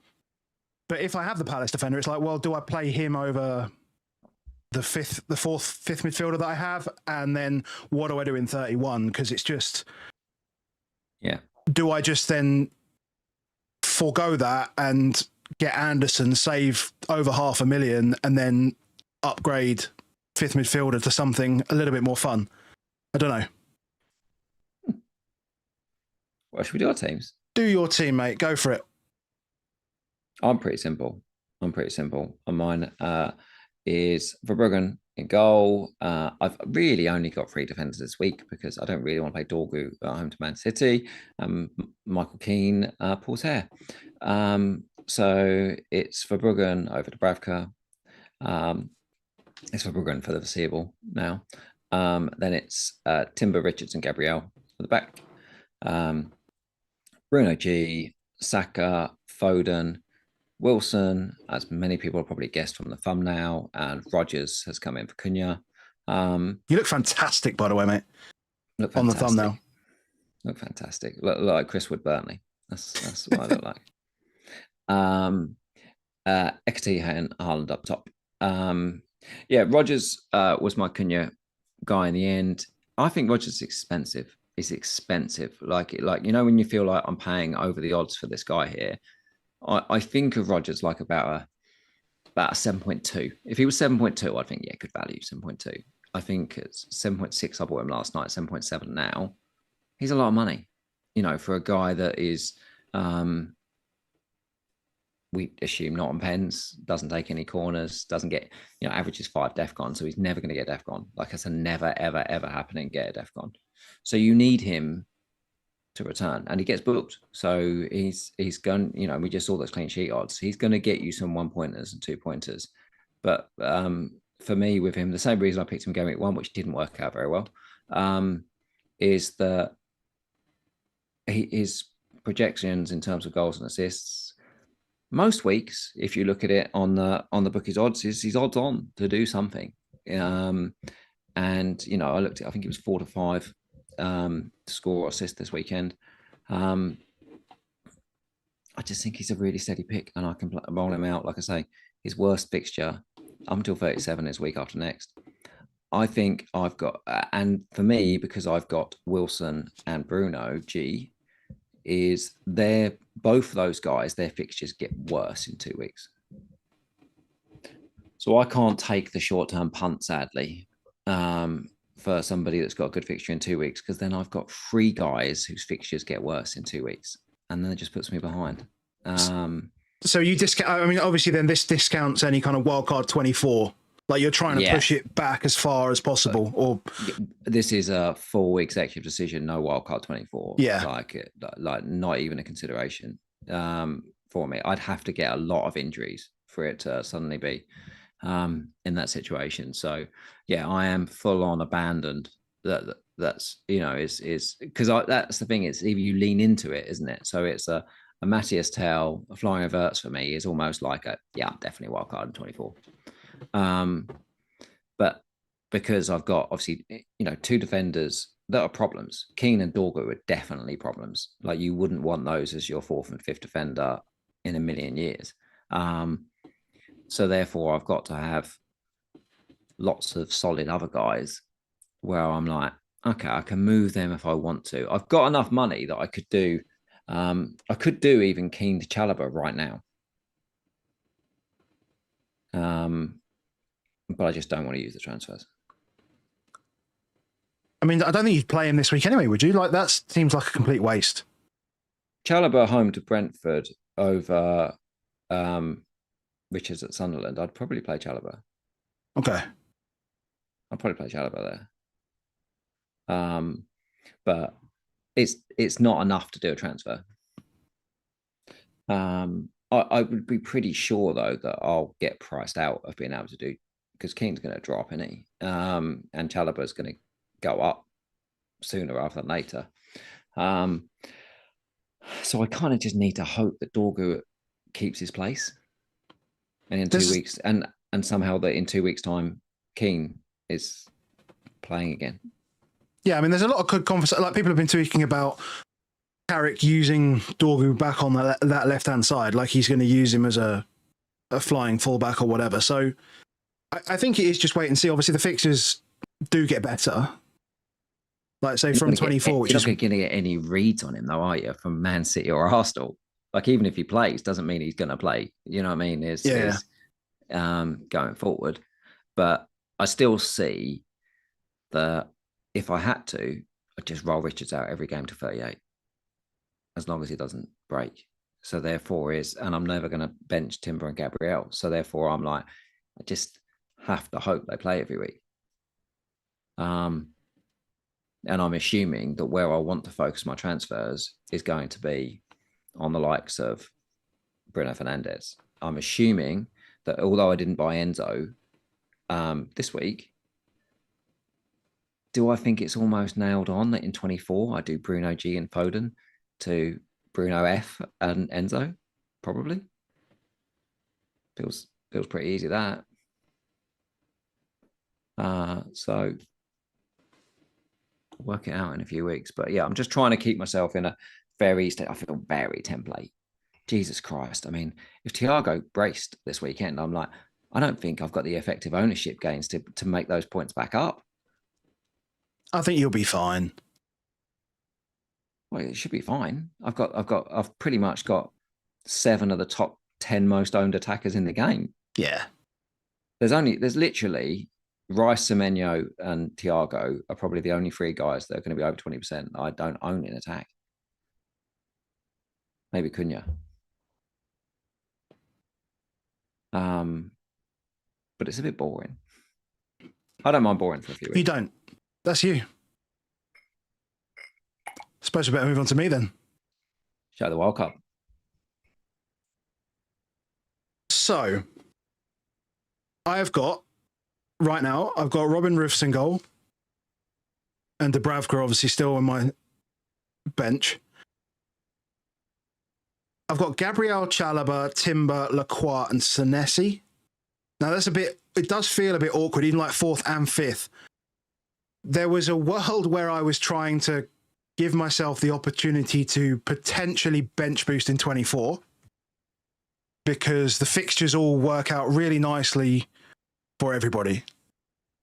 But if I have the Palace defender, it's like, well, do I play him over the fifth midfielder that I have? And then what do I do in 31? Because it's just... Do I just then forego that and get Anderson, save over $500,000, and then upgrade fifth midfielder to something a little bit more fun? I don't know. Well, should we do our teams? Do your team, mate. Go for it. I'm pretty simple. And mine is Verbruggen in goal. I've really only got 3 defenders this week because I don't really want to play Dorgu at home to Man City. Michael Keane, Porter. So it's Verbruggen over to Bravka. It's Verbruggen for the foreseeable now. Then it's Timber, Richards, and Gabriel for the back. Bruno G, Saka, Foden, Wilson, as many people have probably guessed from the thumbnail, and Rodgers has come in for Cunha. You look fantastic, by the way, mate. On the thumbnail. Look fantastic. Look like Chris Wood Burnley. That's what I look like. Ekati and Haaland up top. Rodgers was my Cunha guy in the end. I think Rodgers is expensive. It's expensive. Like you know, when you feel like I'm paying over the odds for this guy here, I think of Rodgers like about a 7.2. If he was 7.2, I think, good value, 7.2. I think it's 7.6. I bought him last night, 7.7 now. He's a lot of money, you know, for a guy that is, we assume not on pens, doesn't take any corners, doesn't get, you know, averages 5 DEFCON. So he's never going to get DEFCON. Like it's a never, ever, ever happening, get a DEFCON. So you need him to return, and he gets booked. So he's going, you know, we just saw those clean sheet odds. He's going to get you some 1-pointers and 2-pointers. But for me, with him, the same reason I picked him game week 1, which didn't work out very well, is that his projections in terms of goals and assists, most weeks, if you look at it on the bookies odds, he's odds on to do something. And you know, I think it was 4 to 5 score or assist this weekend. I just think he's a really steady pick, and I can roll him out. Like I say, his worst fixture up until 37 is week after next. I think I've got, and for me, because I've got Wilson and Bruno G, is both those guys, their fixtures get worse in 2 weeks. So I can't take the short-term punt, sadly, for somebody that's got a good fixture in 2 weeks, because then I've got 3 guys whose fixtures get worse in 2 weeks, and then it just puts me behind. So you discount, I mean, obviously then this discounts any kind of wildcard 24. Like you're trying to push it back as far as possible, or this is a full executive decision, no wildcard 24. Yeah, like not even a consideration for me. I'd have to get a lot of injuries for it to suddenly be. in that situation. So yeah, I am full on abandoned. That's is because that's the thing. It's either you lean into it, isn't it? So it's a Matthias Tell, a flying Wirtz for me is almost like I'm definitely wildcard in 24. But because I've got obviously two defenders that are problems. Keane and Dorgu are definitely problems. Like you wouldn't want those as your fourth and fifth defender in a million years. So therefore, I've got to have lots of solid other guys where I'm like, okay, I can move them if I want to. I've got enough money that I could do. I could do even Keane to Chalobah right now. But I just don't want to use the transfers. I mean, I don't think you'd play him this week anyway, would you? Like, that seems like a complete waste. Chalobah home to Brentford over Richards at Sunderland. I'd probably play Chalobah. Okay. I'd probably play Chalobah there. But it's not enough to do a transfer. I would be pretty sure though that I'll get priced out of being able to do, because Keane's going to drop, isn't he? And Chalobah's going to go up sooner rather than later. So I kind of just need to hope that Dorgu keeps his place, and in 2 weeks, and somehow that in 2 weeks' time, Keane is playing again. Yeah, I mean, there's a lot of good conversation. Like people have been tweaking about Carrick using Dorgu back on that left-hand side, like he's going to use him as a flying fullback or whatever. So I think it is just wait and see. Obviously, the fixtures do get better. Like say from 24, you're not going to get any reads on him though, are you? From Man City or Arsenal. Like even if he plays, doesn't mean he's going to play. You know what I mean? Is going forward. But I still see that if I had to, I'd just roll Richards out every game to 38, as long as he doesn't break. So therefore and I'm never going to bench Timber and Gabriel. So therefore I'm like, I just have to hope they play every week. And I'm assuming that where I want to focus my transfers is going to be on the likes of Bruno Fernandes. I'm assuming that although I didn't buy Enzo this week, do I think it's almost nailed on that in 24 I do Bruno G and Foden to Bruno F and Enzo? Probably. Feels pretty easy, that. So work it out in a few weeks. But yeah, I'm just trying to keep myself in a I feel very template. Jesus Christ. I mean, if Thiago braced this weekend, I'm like, I don't think I've got the effective ownership gains to make those points back up. I think you'll be fine. Well, it should be fine. I've pretty much got 7 of the top 10 most owned attackers in the game. Yeah. There's literally Rice, Semenyo, and Thiago are probably the only 3 guys that are going to be over 20% I don't own in attack. Maybe Cunha. But it's a bit boring. I don't mind boring for a few weeks. You don't. That's you. Suppose we better move on to me then. Show the World Cup. So, I've got Robin Roofs in goal, and Dubravka obviously still on my bench. I've got Gabriel, Chalobah, Timber, Lacroix, and Senesi. Now it does feel a bit awkward, even like 4th and 5th. There was a world where I was trying to give myself the opportunity to potentially bench boost in 24 because the fixtures all work out really nicely for everybody.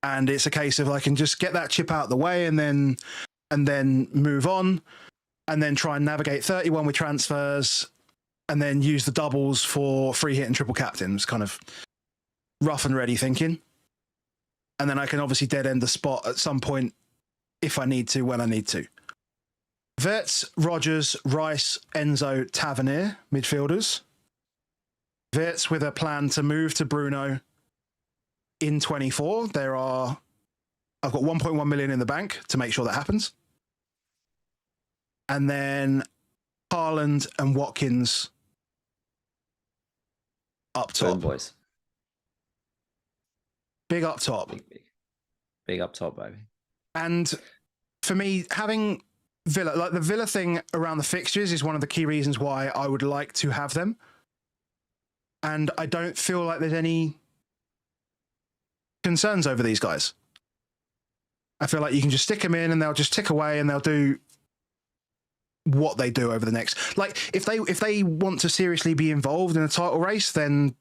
And it's a case of I can just get that chip out of the way and then move on and then try and navigate 31 with transfers and then use the doubles for free hit and triple captains, kind of rough and ready thinking. And then I can obviously dead end the spot at some point if I need to, when I need to. Wirtz, Rogers, Rice, Enzo, Tavernier, midfielders. Wirtz with a plan to move to Bruno in 24. I've got 1.1 million in the bank to make sure that happens. And then Haaland and Watkins up top. Boom, boys. Big up top. Big up top, baby. And for me, having Villa, like the Villa thing around the fixtures is one of the key reasons why I would like to have them. And I don't feel like there's any concerns over these guys. I feel like you can just stick them in and they'll just tick away and they'll do what they do over the next. Like if they want to seriously be involved in a title race, then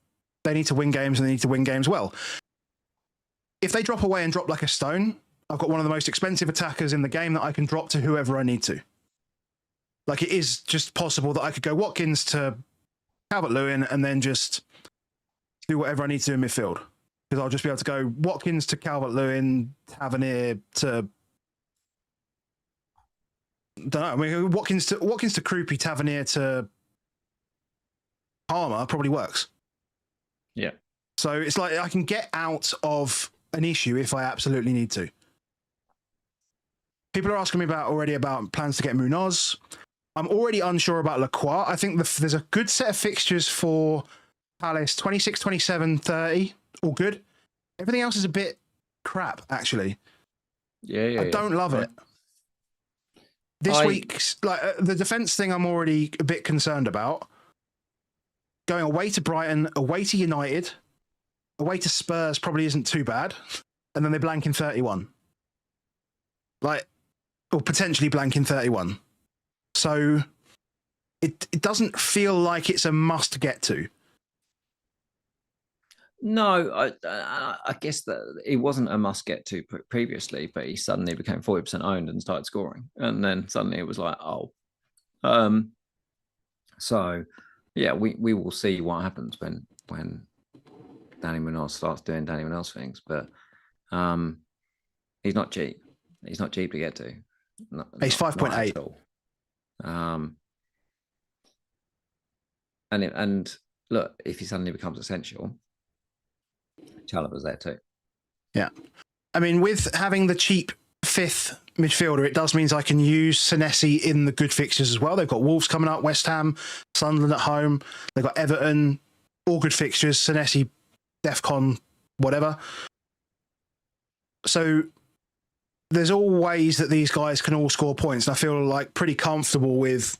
they need to win games and they need to win games well. If they drop away and drop like a stone, I've got one of the most expensive attackers in the game that I can drop to whoever I need to. Like it is just possible that I could go Watkins to Calvert-Lewin and then just do whatever I need to do in midfield. Because I'll just be able to go Watkins to Calvert-Lewin, Tavernier to... don't know. I mean, Watkins to Krupi, Tavernier to Palmer probably works. Yeah. So it's like I can get out of an issue if I absolutely need to. People are asking me about plans to get Munoz. I'm already unsure about Lacroix. I think there's a good set of fixtures for Palace, 26, 27, 30. All good. Everything else is a bit crap, actually. Yeah. I don't love it. This week's the defense thing I'm already a bit concerned about. Going away to Brighton, away to United, away to Spurs probably isn't too bad. And then they blank in 31. Or potentially blank in 31. So it doesn't feel like it's a must get to. No, I guess that it wasn't a must get to previously, but he suddenly became 40% owned and started scoring. And then suddenly it was like, oh. So, yeah, we will see what happens when Danny Munoz starts doing Danny Munoz things. But he's not cheap. He's not cheap to get to. He's 5.8. And look, if he suddenly becomes essential, Chalobah's there too. Yeah. I mean, with having the cheap fifth midfielder, it does mean I can use Senesi in the good fixtures as well. They've got Wolves coming up, West Ham, Sunderland at home. They've got Everton, all good fixtures. Senesi, DEFCON, whatever. So there's all ways that these guys can all score points. And I feel like pretty comfortable with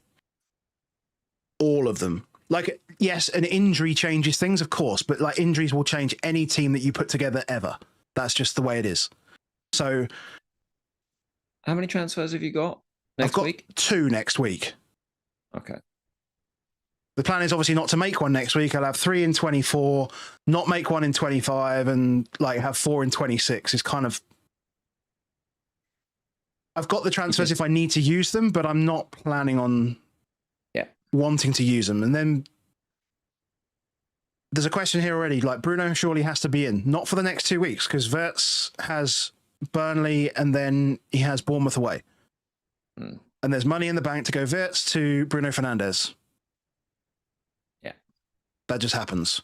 all of them. Like, yes, an injury changes things, of course, but like injuries will change any team that you put together ever. That's just the way it is. So, how many transfers have you got next week? I've got 2 next week. Okay. The plan is obviously not to make one next week. I'll have 3 in 24, not make one in 25, and like have 4 in 26. Is kind of. I've got the transfers if I need to use them, but I'm not planning on wanting to use them. And then there's a question here already, like Bruno surely has to be in, not for the next 2 weeks, because Wirtz has Burnley and then he has Bournemouth away. And there's money in the bank to go Wirtz to Bruno Fernandes. Yeah. That just happens.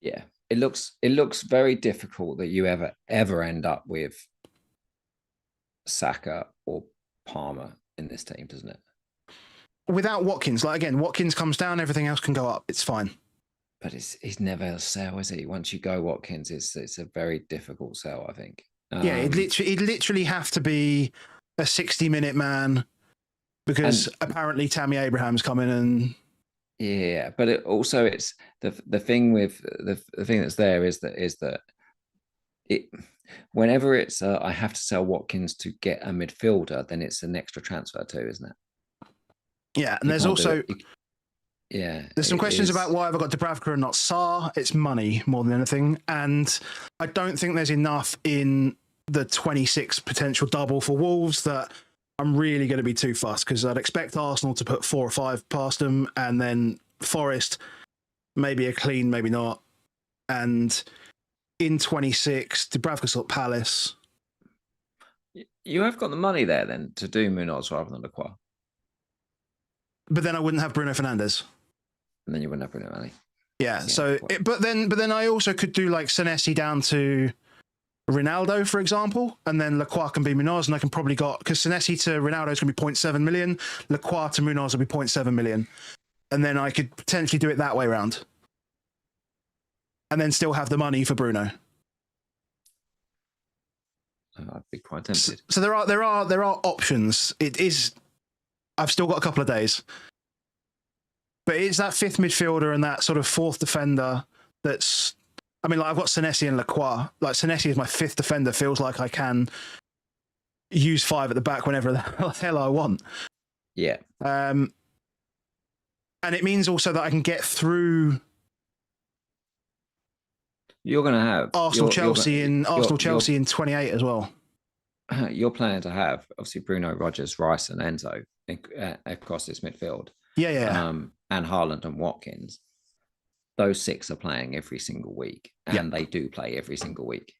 Yeah. It looks very difficult that you ever end up with Saka or Palmer in this team, doesn't it? Without Watkins, like again, Watkins comes down, everything else can go up. It's fine. But he's never a sell, is he? Once you go Watkins, it's a very difficult sell, I think. Yeah, it'd literally have to be a 60-minute man because apparently Tammy Abraham's coming and. Yeah, but it's the thing with the thing that's there is that it whenever it's I have to sell Watkins to get a midfielder, then it's an extra transfer too, isn't it? Yeah, and there's also there's some questions about why have I got Dubravka and not Sarr. It's money more than anything, and I don't think there's enough in the 26 potential double for Wolves that I'm really going to be too fussed, because I'd expect Arsenal to put 4 or 5 past them, and then Forest maybe a clean, maybe not, and in 26 Dubravka's got Palace. You have got the money there then to do Munoz rather than Lacroix. But then I wouldn't have Bruno Fernandes. And then you wouldn't have Bruno Fernandes. Yeah. So, but then I also could do like Senesi down to Ronaldo, for example, and then Lacroix can be Munoz, and I can probably because Senesi to Ronaldo is going to be 0.7 million, Lacroix to Munoz will be 0.7 million, and then I could potentially do it that way around, and then still have the money for Bruno. I'd be quite tempted. So there are options. It is. I've still got a couple of days, but it's that fifth midfielder and that sort of fourth defender. That's. I mean, like I've got Senesi and Lacroix. Like Senesi is my fifth defender. Feels like I can use 5 at the back whenever the hell I want. Yeah. And it means also that I can get through. You're going to have Arsenal Chelsea in 28 as well. You're planning to have obviously Bruno, Rodgers, Rice, and Enzo across this midfield. Yeah. And Haaland and Watkins. Those 6 are playing every single week, and they do play every single week.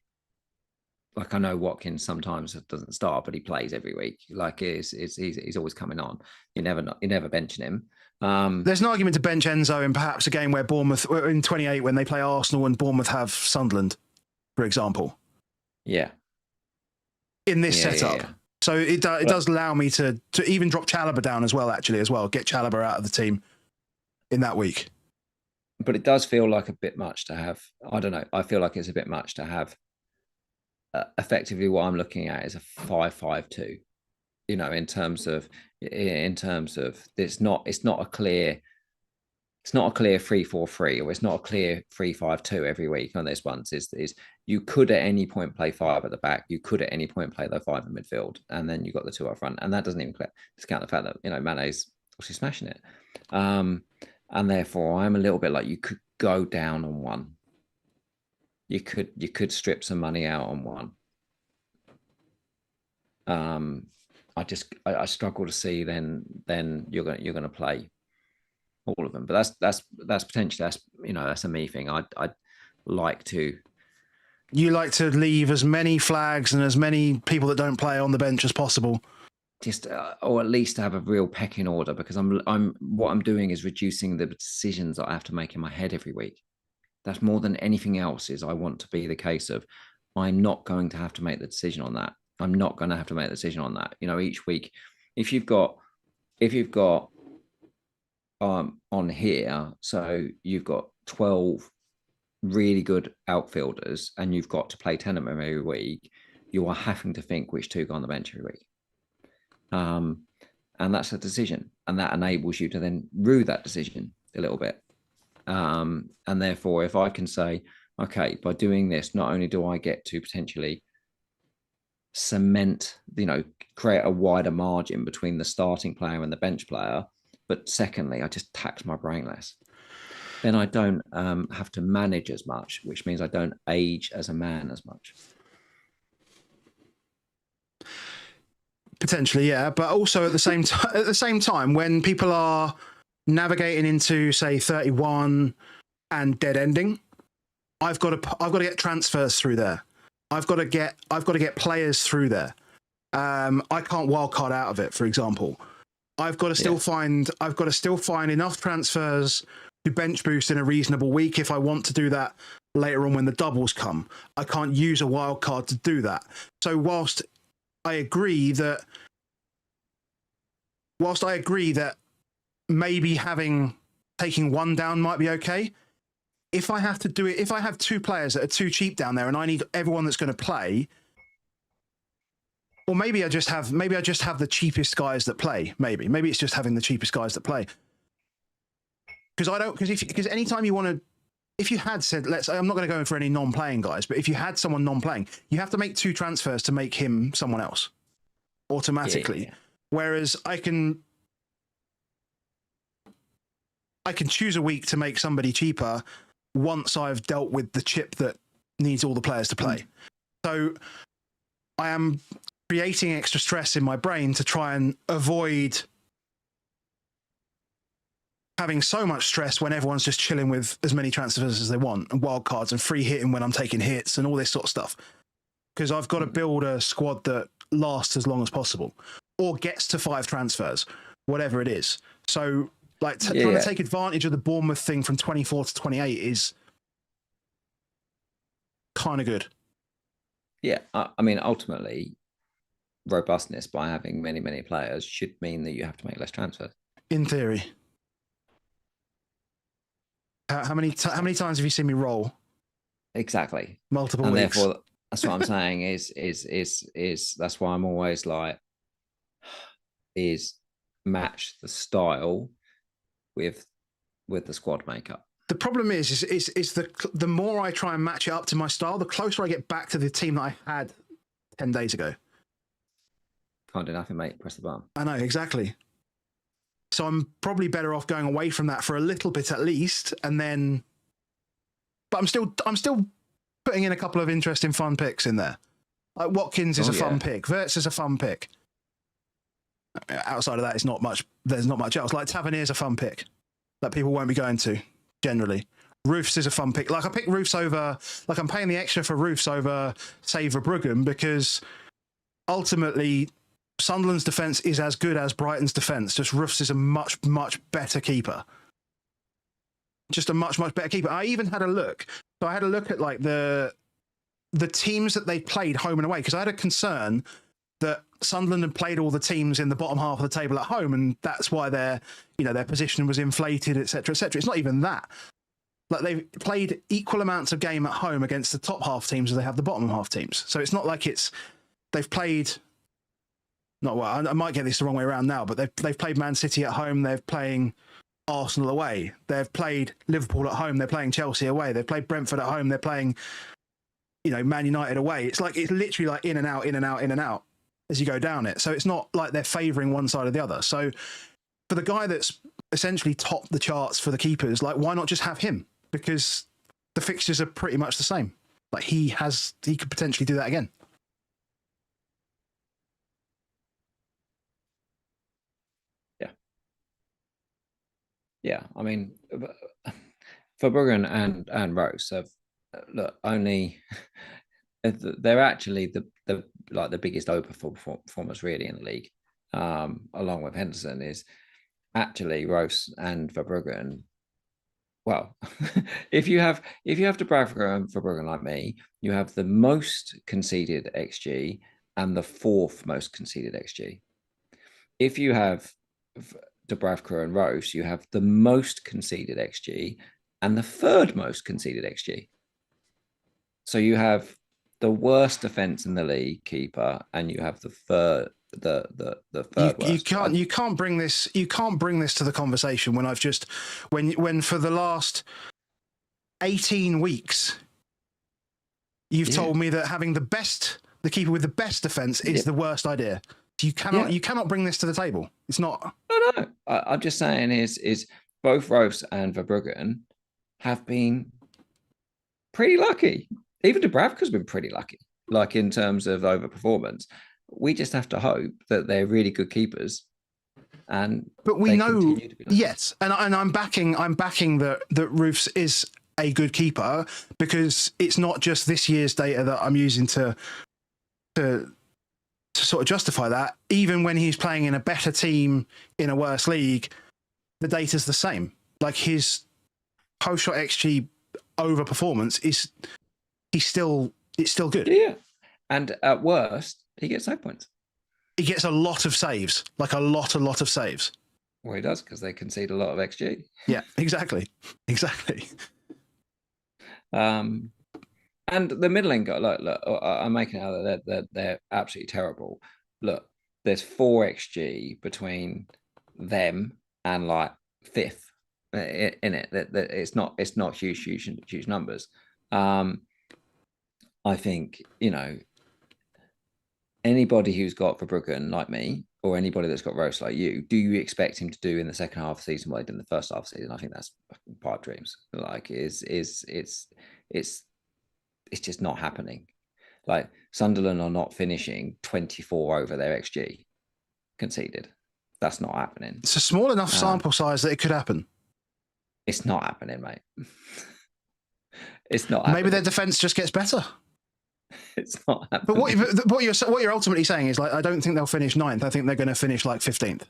Like I know Watkins sometimes doesn't start, but he plays every week. Like he's always coming on. You're never benching him. There's an argument to bench Enzo in perhaps a game where Bournemouth in 28 when they play Arsenal and Bournemouth have Sunderland, for example. Yeah. In this setup. Yeah. So it does allow me to even drop Chalobah down as well. Get Chalobah out of the team in that week. But it does feel like a bit much to have. I don't know. I feel like it's a bit much to have. Effectively, what I'm looking at is a 5-5-2. You know, in terms of it's not a clear 3-4-3 or it's not a clear 3-5-2 every week on this one. Is you could at any point play 5 at the back, you could at any point play the 5 in midfield, and then you've got the 2 up front, and that doesn't even discount the fact that Mane's obviously smashing it, and therefore I'm a little bit like you could go down on one. You could strip some money out on one. I struggle to see then you're going to play all of them, but that's potentially that's a me thing. I'd like to. You like to leave as many flags and as many people that don't play on the bench as possible. Just or at least have a real pecking order, because what I'm doing is reducing the decisions that I have to make in my head every week. That's more than anything else. Is I want to be the case of I'm not going to have to make the decision on that. I'm not going to have to make the decision on that. Each week, if you've got on here, so you've got 12 really good outfielders and you've got to play 10 of them every week, you are having to think which 2 go on the bench every week. And that's a decision, and that enables you to then rue that decision a little bit. And therefore, if I can say, okay, by doing this, not only do I get to potentially cement, create a wider margin between the starting player and the bench player, but secondly, I just tax my brain less. Then I don't have to manage as much, which means I don't age as a man as much. Potentially, yeah, but also at the same time, when people are navigating into say 31 and dead ending, I've got to get transfers through there. I've got to get players through there. I can't wildcard out of it, for example. I've got to still find enough transfers to bench boost in a reasonable week if I want to do that later on when the doubles come. I can't use a wildcard to do that. So whilst I agree that maybe taking one down might be okay, if I have to do it, if I have 2 players that are too cheap down there and I need everyone that's going to play, or maybe I just have the cheapest guys that play. Maybe it's just having the cheapest guys that play. Because anytime you want to, if you had said, I'm not going to go in for any non-playing guys, but if you had someone non-playing, you have to make 2 transfers to make him someone else automatically. Yeah. Whereas I can choose a week to make somebody cheaper once I've dealt with the chip that needs all the players to play. So I am creating extra stress in my brain to try and avoid having so much stress when everyone's just chilling with as many transfers as they want and wildcards and free hitting when I'm taking hits and all this sort of stuff. Because I've got to build a squad that lasts as long as possible or gets to 5 transfers, whatever it is. So trying to take advantage of the Bournemouth thing from 24 to 28 is kind of good. Yeah, I mean, ultimately, robustness by having many, many players should mean that you have to make less transfers. In theory. How many times have you seen me roll? Exactly. Multiple weeks. Therefore, That's what I'm saying. Is that's why I'm always like, is match the style with the squad makeup. The problem is the more I try and match it up to my style, the closer I get back to the team that I had 10 days ago. Can't do nothing, mate. Press the button. I know, exactly. So I'm probably better off going away from that for a little bit at least, and then. But I'm still putting in a couple of interesting, fun picks in there. Like Watkins is a fun pick. Wirtz is a fun pick. Outside of that, it's not much. There's not much else. Like Tavernier's a fun pick that people won't be going to generally. Roofs is a fun pick. Like I pick Roofs over. Like I'm paying the extra for Roofs over say Verbruggen because ultimately Sunderland's defence is as good as Brighton's defence. Just Roofs is a much better keeper. Just a much better keeper. I even had a look. So I had a look at like the teams that they played home and away because I had a concern that Sunderland had played all the teams in the bottom half of the table at home, and that's why their position was inflated, etc., etc. It's not even that. Like they've played equal amounts of game at home against the top half teams as they have the bottom half teams. So it's not like they've played. Not well. I might get this the wrong way around now, but they've played Man City at home. They're playing Arsenal away. They've played Liverpool at home. They're playing Chelsea away. They've played Brentford at home. They're playing, Man United away. It's literally like in and out, in and out, in and out as you go down it. So it's not like they're favouring one side or the other. So for the guy that's essentially topped the charts for the keepers, like why not just have him? Because the fixtures are pretty much the same. Like he could potentially do that again. Yeah, I mean, Verbruggen and Rose have only they're actually the biggest overperformers really in the league, along with Henderson. Is actually Rose and Verbruggen. Well, if you have Dubravka and Verbruggen like me, you have the most conceded XG and the fourth most conceded XG. If you have Dubravka and Rose, you have the most conceded XG and the third most conceded XG. So you have the worst defense in the league keeper, and you have the third worst. You can't bring this to the conversation when I've just when for the last 18 weeks you've told me that having the keeper with the best defense is the worst idea. You cannot bring this to the table. It's not. No. I'm just saying is both Rose and Verbruggen have been pretty lucky. Even Dubravka's been pretty lucky, like in terms of overperformance. We just have to hope that they're really good keepers. But we know, yes, and I'm backing that Roofs is a good keeper because it's not just this year's data that I'm using to sort of justify that. Even when he's playing in a better team in a worse league, the data's the same. Like his post-shot XG over performance it's still good. Yeah. And at worst, he gets save points. He gets a lot of saves, like a lot of saves. Well, he does because they concede a lot of XG. Yeah, exactly. And the middling guy, look, I'm making out that they're absolutely terrible. Look, there's 4 XG between them and like fifth in it. That it's not huge numbers. I think anybody who's got Verbruggen like me, or anybody that's got Rose like you, do you expect him to do in the second half of the season what he did in the first half of the season? I think that's pipe dreams. Like it's just not happening. Like Sunderland are not finishing 24 over their XG conceded. That's not happening. It's a small enough sample size that it could happen. It's not happening, mate. It's not happening. Maybe their defense just gets better. It's not happening. But what you're ultimately saying is like I don't think they'll finish 9th. I think they're going to finish like 15th.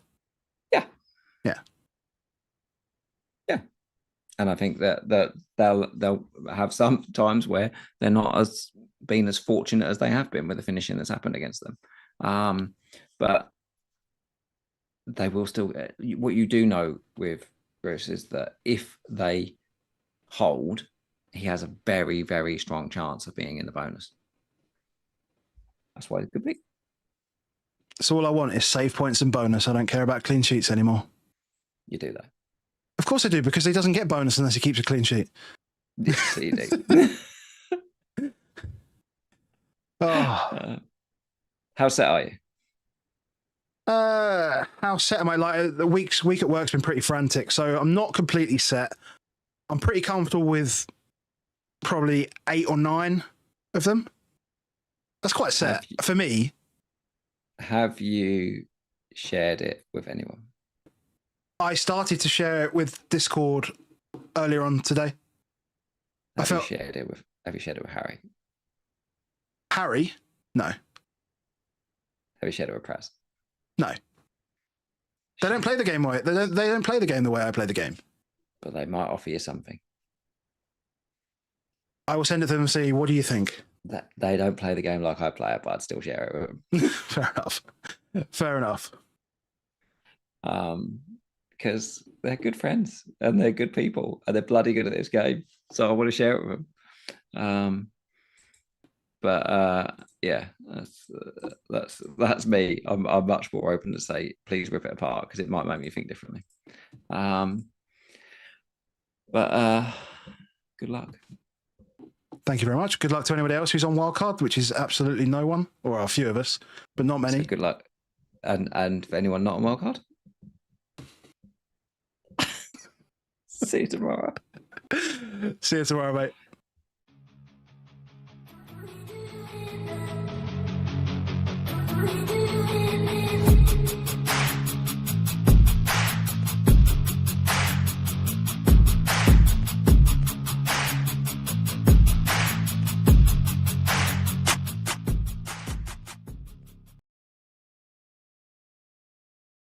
Yeah. And I think that they'll have some times where they're not as fortunate as they have been with the finishing that's happened against them. But they will still. What you do know with Bruce is that if they hold, he has a very, very strong chance of being in the bonus. That's why it's a good pick. So all I want is save points and bonus. I don't care about clean sheets anymore. You do though. Of course I do, because he doesn't get bonus unless he keeps a clean sheet. So you do. How set are you? How set am I? Like the week at work's been pretty frantic, so I'm not completely set. I'm pretty comfortable with probably 8 or 9 of them. That's quite set for me. Have you shared it with anyone? I started to share it with Discord earlier on today. Have you shared it with Harry? Harry? No. Have you shared it with Press? No. They don't play the game they don't play the game the way I play the game. But they might offer you something. I will send it to them and see, what do you think? That they don't play the game like I play it, but I'd still share it with them. Fair enough. Fair enough. Because they're good friends and they're good people and they're bloody good at this game. So I want to share it with them. Yeah, that's me. I'm much more open to say, please rip it apart, because it might make me think differently. Good luck. Thank you very much. Good luck to anybody else who's on Wildcard, which is absolutely no one, or a few of us, but not many. So good luck. And for anyone not on Wildcard, see you tomorrow. See you tomorrow, mate.